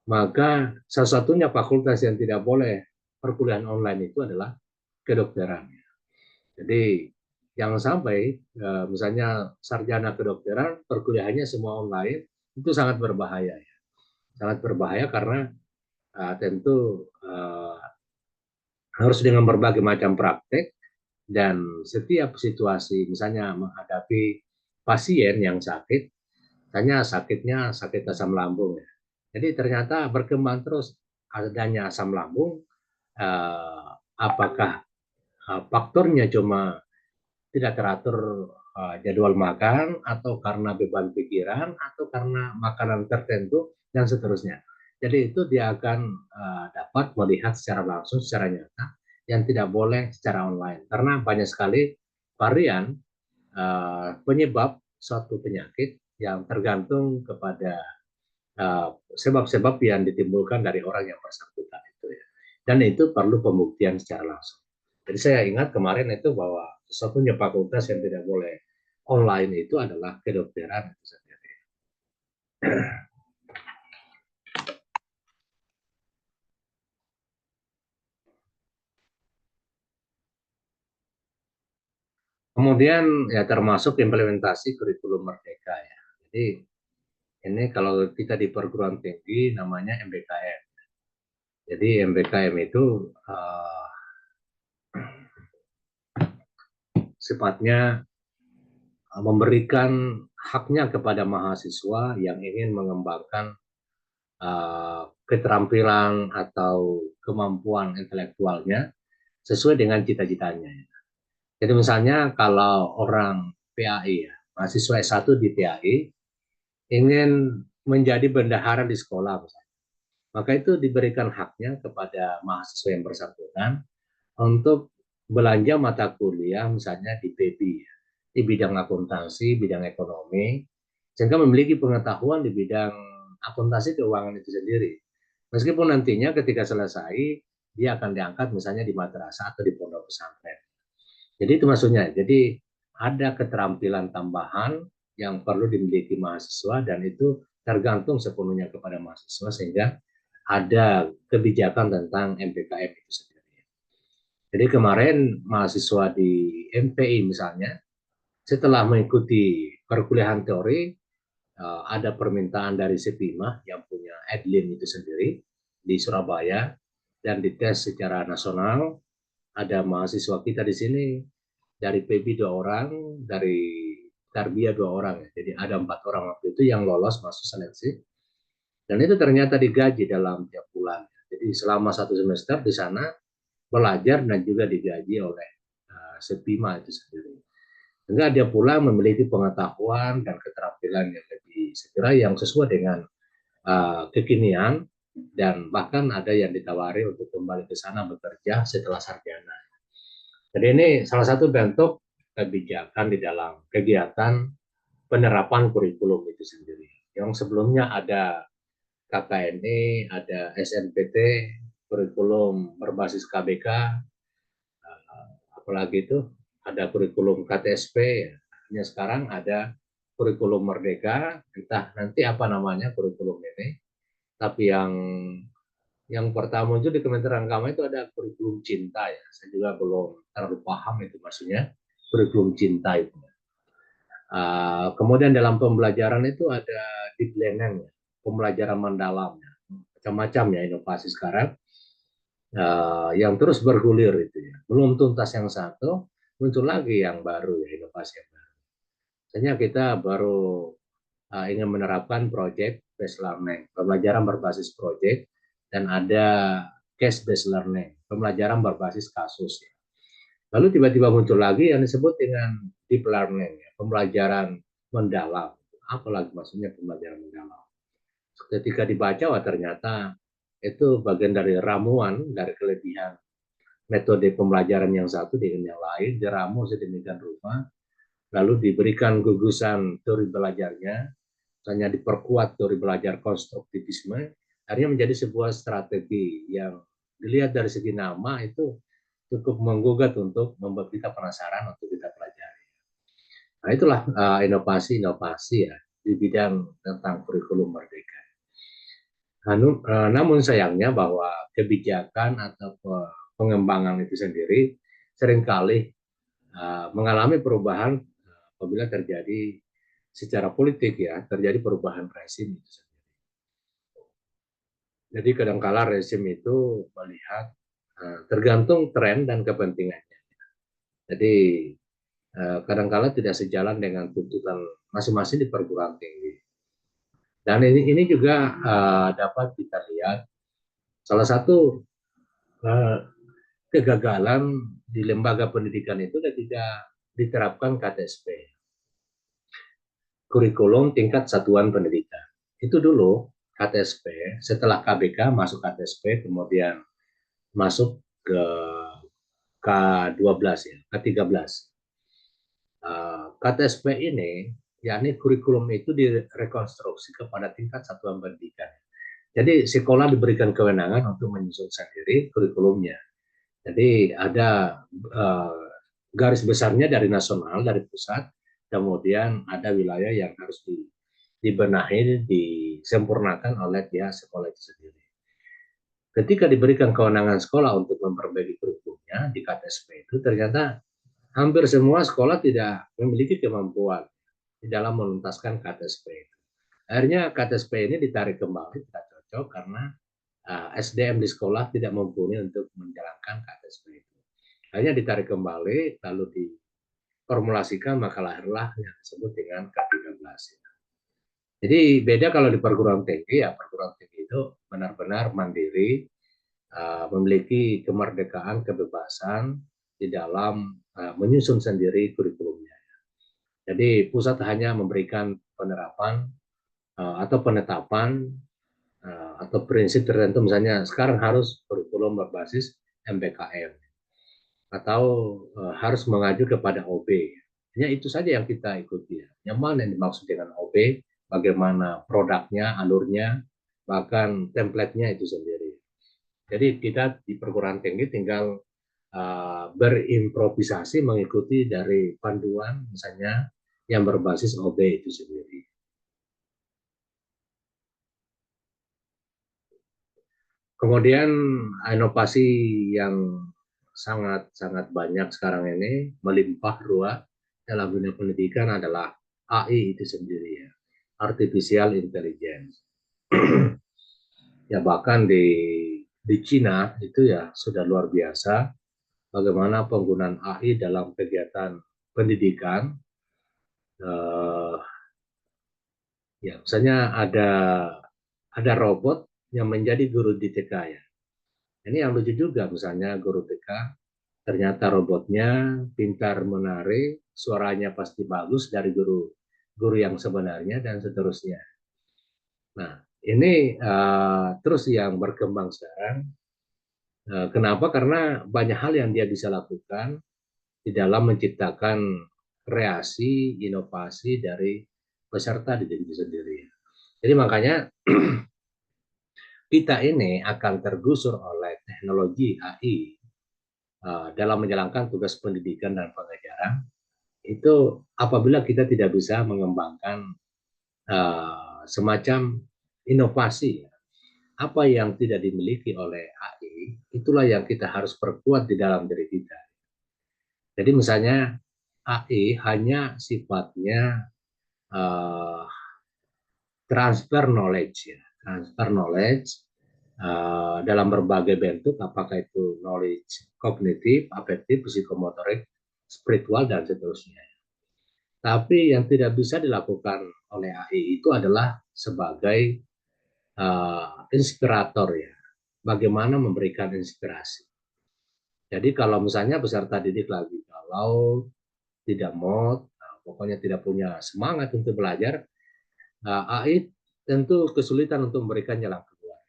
maka salah satunya fakultas yang tidak boleh perkuliahan online itu adalah kedokteran. Jadi jangan sampai misalnya sarjana kedokteran perkuliahannya semua online, itu sangat berbahaya ya. Sangat berbahaya karena tentu harus dengan berbagai macam praktek, dan setiap situasi misalnya menghadapi pasien yang sakit, misalnya sakit asam lambung ya. Jadi ternyata berkembang terus adanya asam lambung, apakah faktornya cuma tidak teratur jadwal makan, atau karena beban pikiran, atau karena makanan tertentu, dan seterusnya. Jadi itu dia akan dapat melihat secara langsung, secara nyata, yang tidak boleh secara online. Karena banyak sekali varian penyebab suatu penyakit yang tergantung kepada sebab-sebab yang ditimbulkan dari orang yang bersangkutan itu ya. Dan itu perlu pembuktian secara langsung. Jadi saya ingat kemarin itu bahwa satunya fakultas yang tidak boleh online itu adalah kedokteran itu sendiri. Kemudian ya termasuk implementasi kurikulum merdeka ya. Jadi ini kalau kita di perguruan tinggi namanya MBKM. Jadi MBKM itu sifatnya memberikan haknya kepada mahasiswa yang ingin mengembangkan keterampilan atau kemampuan intelektualnya sesuai dengan cita-citanya. Jadi misalnya kalau orang PAI ya, mahasiswa S1 di PAI ingin menjadi bendahara di sekolah misalnya, maka itu diberikan haknya kepada mahasiswa yang bersangkutan untuk belanja mata kuliah misalnya di PB, di bidang akuntansi, bidang ekonomi, sehingga memiliki pengetahuan di bidang akuntansi keuangan itu sendiri. Meskipun nantinya ketika selesai, dia akan diangkat misalnya di madrasah atau di pondok pesantren. Jadi itu maksudnya. Jadi ada keterampilan tambahan yang perlu dimiliki mahasiswa dan itu tergantung sepenuhnya kepada mahasiswa sehingga ada kebijakan tentang MPKM itu sendiri. Jadi kemarin mahasiswa di MPI misalnya setelah mengikuti perkuliahan teori ada permintaan dari Sepima yang punya Edlin itu sendiri di Surabaya dan dites secara nasional. Ada mahasiswa kita di sini dari PB 2 orang, dari Tarbiyah 2 orang, jadi ada 4 orang waktu itu yang lolos masuk seleksi dan itu ternyata digaji dalam tiap bulan. Jadi selama 1 semester di sana belajar dan juga digaji oleh Sepima itu sendiri. Sehingga dia pulang memiliki pengetahuan dan keterampilan yang lebih segera yang sesuai dengan kekinian dan bahkan ada yang ditawari untuk kembali ke sana bekerja setelah sarjana. Jadi ini salah satu bentuk kebijakan di dalam kegiatan penerapan kurikulum itu sendiri. Yang sebelumnya ada KKNE, ada SNPT, kurikulum berbasis KBK, apalagi itu ada kurikulum KTSP, ya. Sekarang ada kurikulum Merdeka, entah nanti apa namanya kurikulum ini, tapi yang pertama muncul di Kementerian Agama itu ada kurikulum cinta ya. Saya juga belum terlalu paham itu maksudnya kurikulum cinta itu. Kemudian dalam pembelajaran itu ada deep learning, pembelajaran mendalam, macam-macam ya inovasi sekarang yang terus bergulir itu ya. Belum tuntas yang satu, muncul lagi yang baru ya inovasi yang baru. Misalnya kita baru ingin menerapkan project based learning, pembelajaran berbasis project, dan ada case based learning, pembelajaran berbasis kasus. Ya. Lalu tiba-tiba muncul lagi yang disebut dengan deep learning, ya, pembelajaran mendalam. Apalagi maksudnya pembelajaran mendalam. Ketika dibaca, wah ternyata itu bagian dari ramuan, dari kelebihan metode pembelajaran yang satu dengan yang lain, diramu sedemikian rupa, lalu diberikan gugusan teori belajarnya, hanya diperkuat teori belajar konstruktivisme, akhirnya menjadi sebuah strategi yang dilihat dari segi nama itu cukup menggugat untuk membuat kita penasaran untuk kita pelajari. Nah itulah inovasi-inovasi ya di bidang tentang kurikulum merdeka. Namun sayangnya bahwa kebijakan atau pengembangan itu sendiri seringkali mengalami perubahan apabila terjadi secara politik ya, terjadi perubahan rezim itu sendiri. Jadi kadangkala rezim itu melihat tergantung tren dan kepentingannya. Jadi kadangkala tidak sejalan dengan tuntutan masing-masing di perguruan tinggi. Dan ini juga dapat kita lihat salah satu kegagalan di lembaga pendidikan itu ketika diterapkan KTSP, kurikulum tingkat satuan pendidikan. Itu dulu KTSP, setelah KBK masuk KTSP, kemudian masuk ke K12 ya, K13. KTSP ini, yakni kurikulum itu direkonstruksi kepada tingkat satuan pendidikan. Jadi sekolah diberikan kewenangan untuk menyusun sendiri kurikulumnya. Jadi ada garis besarnya dari nasional, dari pusat, kemudian ada wilayah yang harus dibenahi, disempurnakan oleh pihak sekolah itu sendiri. Ketika diberikan kewenangan sekolah untuk memperbaiki kurikulumnya di KTSP itu, ternyata hampir semua sekolah tidak memiliki kemampuan di dalam menuntaskan KTSP itu. Akhirnya KTSP ini ditarik kembali, tidak cocok karena SDM di sekolah tidak mumpuni untuk menjalankan KTSP itu. Akhirnya ditarik kembali, lalu diformulasikan, maka lahirlah yang disebut dengan K13. Jadi beda kalau di perguruan tinggi, ya perguruan tinggi itu benar-benar mandiri, memiliki kemerdekaan, kebebasan di dalam menyusun sendiri kurikulumnya. Jadi pusat hanya memberikan penerapan atau penetapan atau prinsip tertentu, misalnya sekarang harus kurikulum berbasis MPKM atau harus mengacu kepada OB. Hanya itu saja yang kita ikuti. Yang mana yang dimaksud dengan OB, bagaimana produknya, alurnya, bahkan template-nya itu sendiri. Jadi kita di perguruan tinggi tinggal berimprovisasi mengikuti dari panduan misalnya yang berbasis OB itu sendiri. Kemudian inovasi yang sangat-sangat banyak sekarang ini melimpah ruah dalam dunia pendidikan adalah AI itu sendiri ya, artificial intelligence. Ya bahkan di Cina itu ya sudah luar biasa bagaimana penggunaan AI dalam kegiatan pendidikan. Eh, ya misalnya ada robot yang menjadi guru di TK ya. Ini yang lucu juga misalnya guru TK ternyata robotnya pintar menari, suaranya pasti bagus dari guru yang sebenarnya dan seterusnya. Nah, ini terus yang berkembang sekarang. Kenapa? Karena banyak hal yang dia bisa lakukan di dalam menciptakan kreasi, inovasi dari peserta didik itu sendiri. Jadi makanya kita ini akan tergusur oleh teknologi AI dalam menjalankan tugas pendidikan dan pengajaran itu apabila kita tidak bisa mengembangkan semacam inovasi apa yang tidak dimiliki oleh AI itulah yang kita harus perkuat di dalam diri kita. Jadi misalnya AI hanya sifatnya uh, transfer knowledge ya, transfer knowledge dalam berbagai bentuk, apakah itu knowledge kognitif, afektif, psikomotorik, spiritual dan seterusnya. Tapi yang tidak bisa dilakukan oleh AI itu adalah sebagai inspirator ya, bagaimana memberikan inspirasi. Jadi kalau misalnya peserta didik lagi kalau tidak mau, pokoknya tidak punya semangat untuk belajar, AI tentu kesulitan untuk memberikan jalan keluar.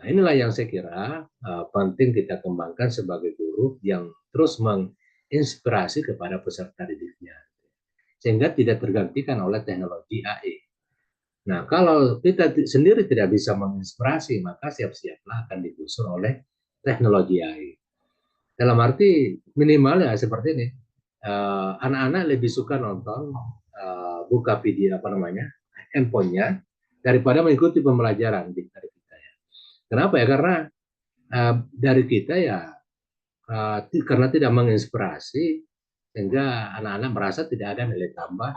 Nah, inilah yang saya kira penting kita kembangkan sebagai guru yang terus menginspirasi kepada peserta didiknya, sehingga tidak tergantikan oleh teknologi AI. Nah, kalau kita sendiri tidak bisa menginspirasi, maka siap-siaplah akan digusur oleh teknologi AI. Dalam arti minimal ya seperti ini, anak-anak lebih suka nonton, buka video apa namanya, handphonenya, daripada mengikuti pembelajaran dari kita ya. Kenapa ya? Karena dari kita ya karena tidak menginspirasi sehingga anak-anak merasa tidak ada nilai tambah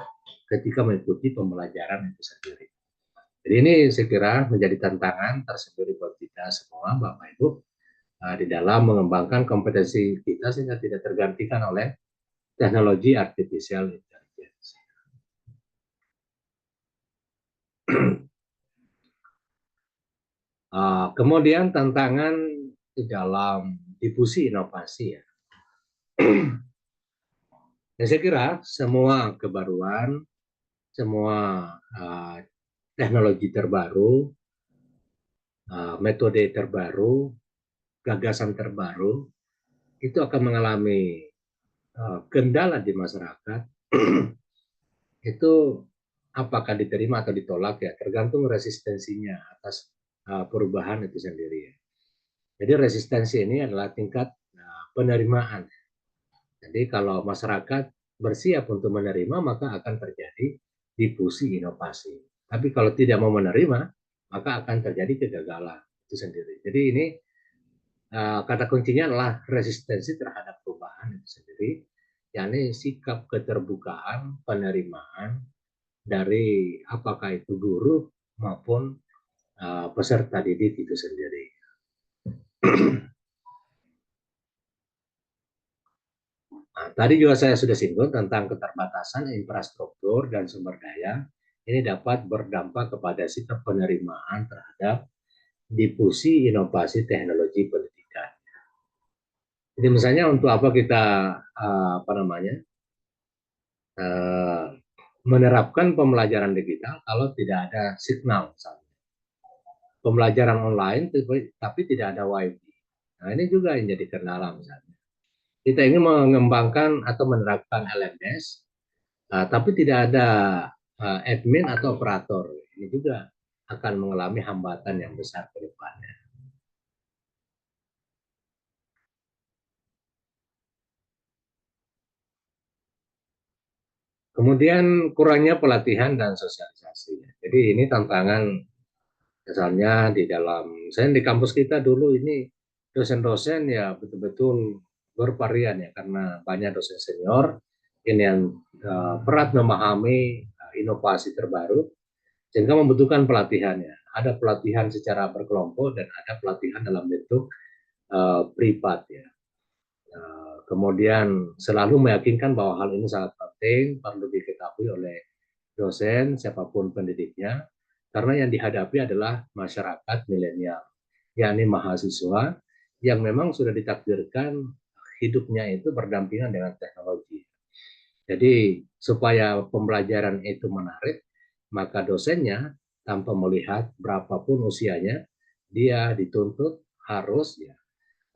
ketika mengikuti pembelajaran itu sendiri. Jadi ini saya kira menjadi tantangan tersendiri buat kita semua, Bapak Ibu, di dalam mengembangkan kompetensi kita sehingga tidak tergantikan oleh teknologi artificial intelligence. Kemudian tantangan di dalam difusi inovasi ya. Dan saya kira semua kebaruan, semua teknologi terbaru, metode terbaru, gagasan terbaru itu akan mengalami kendala di masyarakat. Itu apakah diterima atau ditolak ya tergantung resistensinya atas perubahan itu sendiri ya. Jadi resistensi ini adalah tingkat penerimaan. Jadi kalau masyarakat bersiap untuk menerima maka akan terjadi difusi inovasi. Tapi kalau tidak mau menerima maka akan terjadi kegagalan itu sendiri. Jadi ini kata kuncinya adalah resistensi terhadap perubahan itu sendiri, yakni sikap keterbukaan, penerimaan dari apakah itu guru maupun peserta didik itu sendiri. Nah, tadi juga saya sudah singgung tentang keterbatasan infrastruktur dan sumber daya. Ini dapat berdampak kepada sikap penerimaan terhadap difusi inovasi teknologi pendidikan. Jadi misalnya untuk apa kita apa namanya menerapkan pembelajaran digital kalau tidak ada signal misalnya. Pembelajaran online tapi tidak ada wifi. Nah ini juga yang jadi kendala misalnya. Kita ingin mengembangkan atau menerapkan LMS, tapi tidak ada admin atau operator. Ini juga akan mengalami hambatan yang besar ke depannya. Kemudian kurangnya pelatihan dan sosialisasi. Jadi ini tantangan misalnya di dalam, saya di kampus kita dulu ini dosen-dosen ya betul-betul bervarian ya, karena banyak dosen senior ini yang berat memahami inovasi terbaru sehingga membutuhkan pelatihannya. Ada pelatihan secara berkelompok dan ada pelatihan dalam bentuk privat ya. Kemudian selalu meyakinkan bahwa hal ini sangat penting, perlu diketahui oleh dosen, siapapun pendidiknya, karena yang dihadapi adalah masyarakat milenial, yakni mahasiswa yang memang sudah ditakdirkan hidupnya itu berdampingan dengan teknologi. Jadi supaya pembelajaran itu menarik, maka dosennya tanpa melihat berapapun usianya, dia dituntut harus ya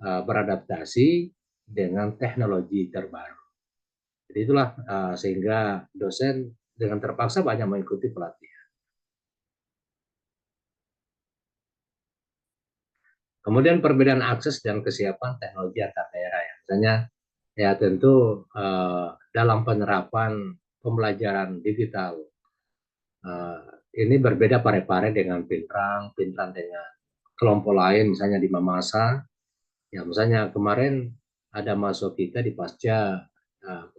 beradaptasi dengan teknologi terbaru. Jadi itulah sehingga dosen dengan terpaksa banyak mengikuti pelatihan. Kemudian perbedaan akses dan kesiapan teknologi antar daerah ya. Misalnya ya tentu dalam penerapan pembelajaran digital ini berbeda pare-pare dengan Pintrang dengan kelompok lain misalnya di Mamasa. Ya misalnya kemarin ada mahasiswa kita di Pasca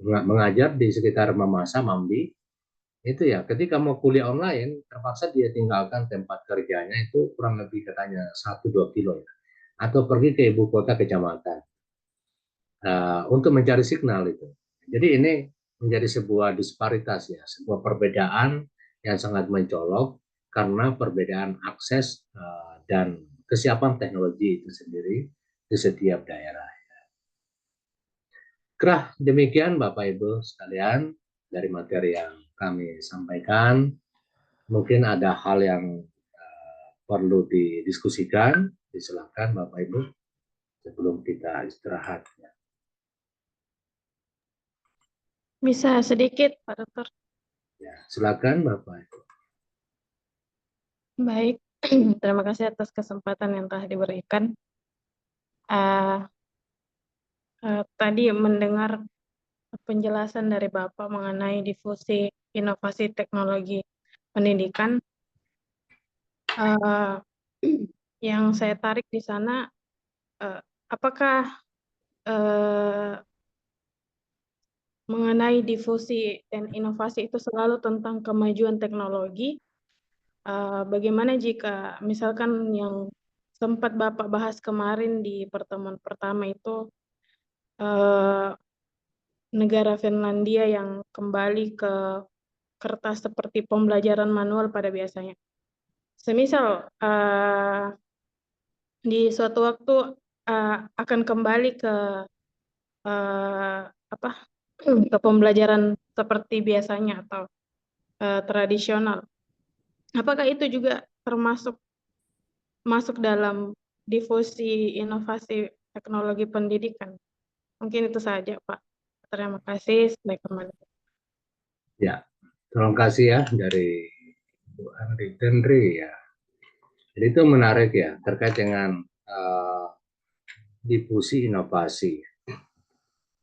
mengajar di sekitar Mamasa, Mambi, itu ya ketika mau kuliah online terpaksa dia tinggalkan tempat kerjanya itu kurang lebih katanya 1-2 kilo ya, atau pergi ke ibu kota kecamatan untuk mencari signal itu. Jadi ini menjadi sebuah disparitas ya, sebuah perbedaan yang sangat mencolok karena perbedaan akses dan kesiapan teknologi itu sendiri di setiap daerah. Kerah demikian Bapak Ibu sekalian dari materi yang kami sampaikan. Mungkin ada hal yang perlu didiskusikan, disilakan Bapak Ibu sebelum kita istirahat. Bisa sedikit, Pak Dokter. Ya, silakan Bapak Ibu. Baik, terima kasih atas kesempatan yang telah diberikan. Tadi mendengar penjelasan dari Bapak mengenai difusi inovasi teknologi pendidikan. Yang saya tarik di sana, apakah mengenai difusi dan inovasi itu selalu tentang kemajuan teknologi? Bagaimana jika misalkan yang sempat Bapak bahas kemarin di pertemuan pertama itu negara Finlandia yang kembali ke kertas seperti pembelajaran manual pada biasanya. Semisal di suatu waktu akan kembali ke ke pembelajaran seperti biasanya atau tradisional. Apakah itu juga masuk dalam difusi inovasi teknologi pendidikan? Mungkin itu saja, Pak. Terima kasih. Saya kembali. Ya, terima kasih ya dari Bu Andi Tendri ya. Jadi itu menarik ya terkait dengan difusi inovasi.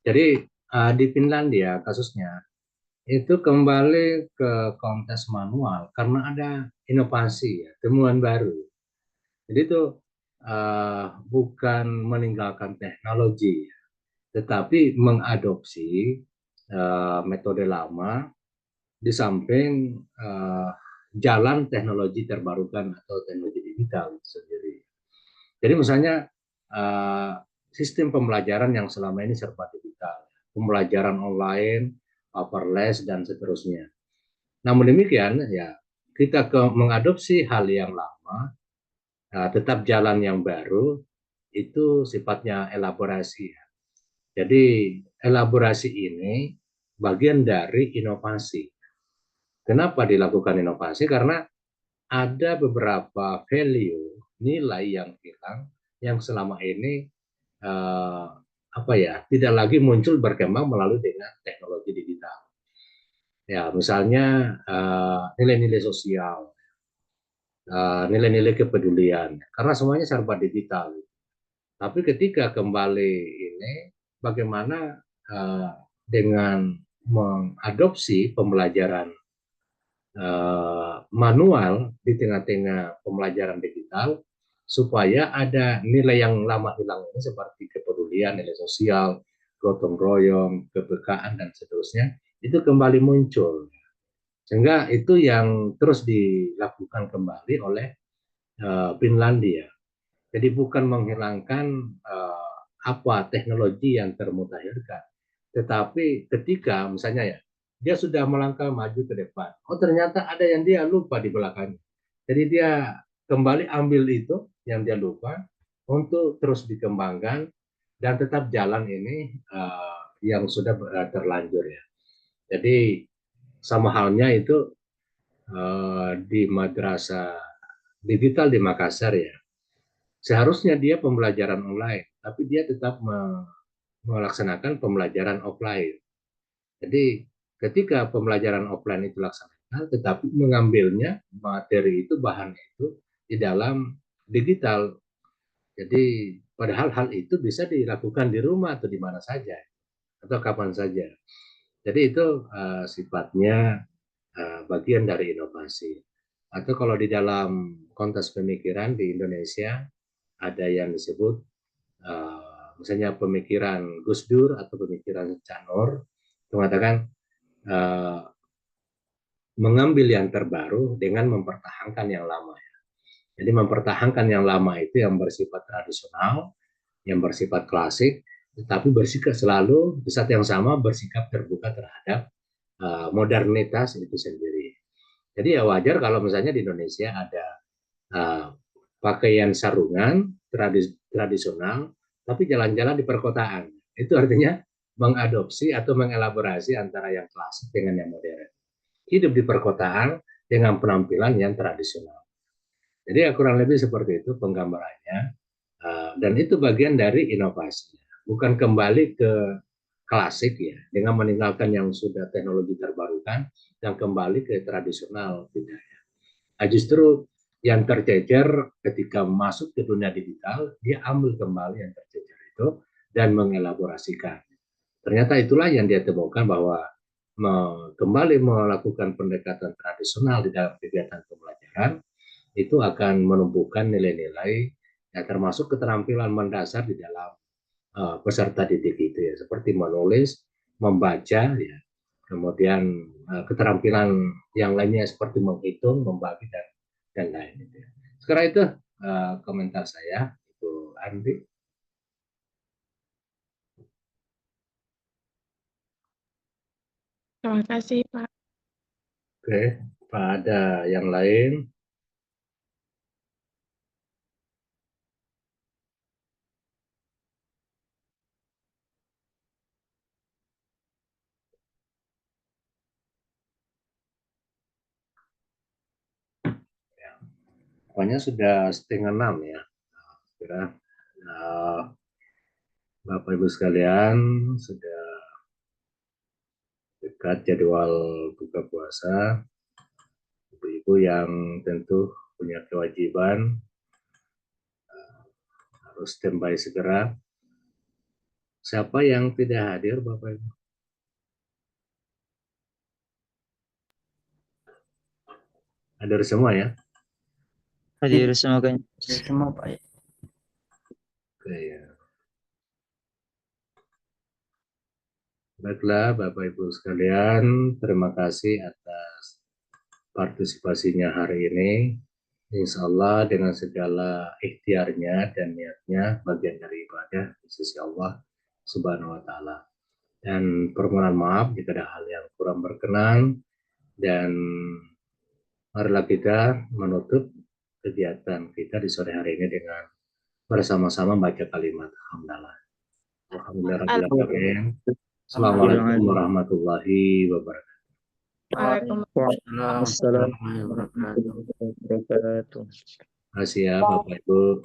Jadi di Finlandia kasusnya itu kembali ke kontes manual karena ada inovasi ya, temuan baru. Jadi itu bukan meninggalkan teknologi, tetapi mengadopsi metode lama di samping jalan teknologi terbarukan atau teknologi digital sendiri. Jadi misalnya sistem pembelajaran yang selama ini serba digital, pembelajaran online, paperless dan seterusnya. Namun demikian ya kita mengadopsi hal yang lama, tetap jalan yang baru itu sifatnya elaborasi. Jadi elaborasi ini bagian dari inovasi. Kenapa dilakukan inovasi? Karena ada beberapa value, nilai yang hilang yang selama ini tidak lagi muncul berkembang melalui dengan teknologi digital. Ya, misalnya nilai-nilai sosial, nilai-nilai kepedulian, karena semuanya serba digital. Tapi ketika kembali ini, bagaimana dengan mengadopsi pembelajaran manual di tengah-tengah pembelajaran digital, supaya ada nilai yang lama hilang ini seperti kepedulian, nilai sosial, gotong royong, kepekaan, dan seterusnya, itu kembali muncul. Sehingga itu yang terus dilakukan kembali oleh Finlandia. Jadi bukan menghilangkan apa teknologi yang termutakhirkan, tetapi ketika misalnya ya dia sudah melangkah maju ke depan, oh ternyata ada yang dia lupa di belakangnya. Jadi dia kembali ambil itu yang dia lupa untuk terus dikembangkan dan tetap jalan ini yang sudah terlanjur ya. Jadi sama halnya itu di madrasah digital di Makassar ya. Seharusnya dia pembelajaran online, tapi dia tetap melaksanakan pembelajaran offline. Jadi ketika pembelajaran offline itu dilaksanakan, tetapi mengambilnya materi itu, bahan itu di dalam digital. Jadi padahal hal itu bisa dilakukan di rumah atau di mana saja atau kapan saja. Jadi itu sifatnya bagian dari inovasi. Atau kalau di dalam konteks pemikiran di Indonesia ada yang disebut misalnya pemikiran Gus Dur atau pemikiran Cak Nur, mengatakan mengambil yang terbaru dengan mempertahankan yang lama. Jadi mempertahankan yang lama itu yang bersifat tradisional, yang bersifat klasik, tetapi bersikap selalu di saat yang sama bersikap terbuka terhadap modernitas itu sendiri. Jadi ya wajar kalau misalnya di Indonesia ada pakaian sarungan tradisional, tapi jalan-jalan di perkotaan. Itu artinya mengadopsi atau mengelaborasi antara yang klasik dengan yang modern. Hidup di perkotaan dengan penampilan yang tradisional. Jadi ya kurang lebih seperti itu penggambarannya. Dan itu bagian dari inovasi. Bukan kembali ke klasik ya, dengan meninggalkan yang sudah teknologi terbarukan dan kembali ke tradisional. Tidak ya. Justru yang tercecer ketika masuk ke dunia digital, dia ambil kembali yang tercecer itu dan mengelaborasikan. Ternyata itulah yang dia temukan bahwa kembali melakukan pendekatan tradisional di dalam kegiatan pembelajaran itu akan menumbuhkan nilai-nilai ya, termasuk keterampilan mendasar di dalam peserta didik itu ya, seperti menulis, membaca ya, kemudian keterampilan yang lainnya seperti menghitung, membagi dan lain itu. Ya. Sekarang itu komentar saya, Ibu Andi. Terima kasih, Pak. Oke, Pak ada yang lain? Ya. Pokoknya sudah 5:30 ya. Kira Bapak Ibu sekalian sudah dekat jadwal buka puasa. Ibu-ibu yang tentu punya kewajiban harus standby segera. Siapa yang tidak hadir, Bapak Ibu? Hadir semua ya? Hadir semua Pak ya. Oke ya. Baiklah Bapak Ibu sekalian, terima kasih atas partisipasinya hari ini. Insya Allah dengan segala ikhtiarnya dan niatnya bagian dari ibadah di sisi Allah Subhanahu wa Ta'ala. Dan permohonan maaf jika ada hal yang kurang berkenan, dan marilah kita menutup kegiatan kita di sore hari ini dengan bersama-sama baca kalimat hamdalah. Alhamdulillah. Assalamualaikum warahmatullahi wabarakatuh. Waalaikumsalam warahmatullahi wabarakatuh. Terima kasih ya Bapak Ibu.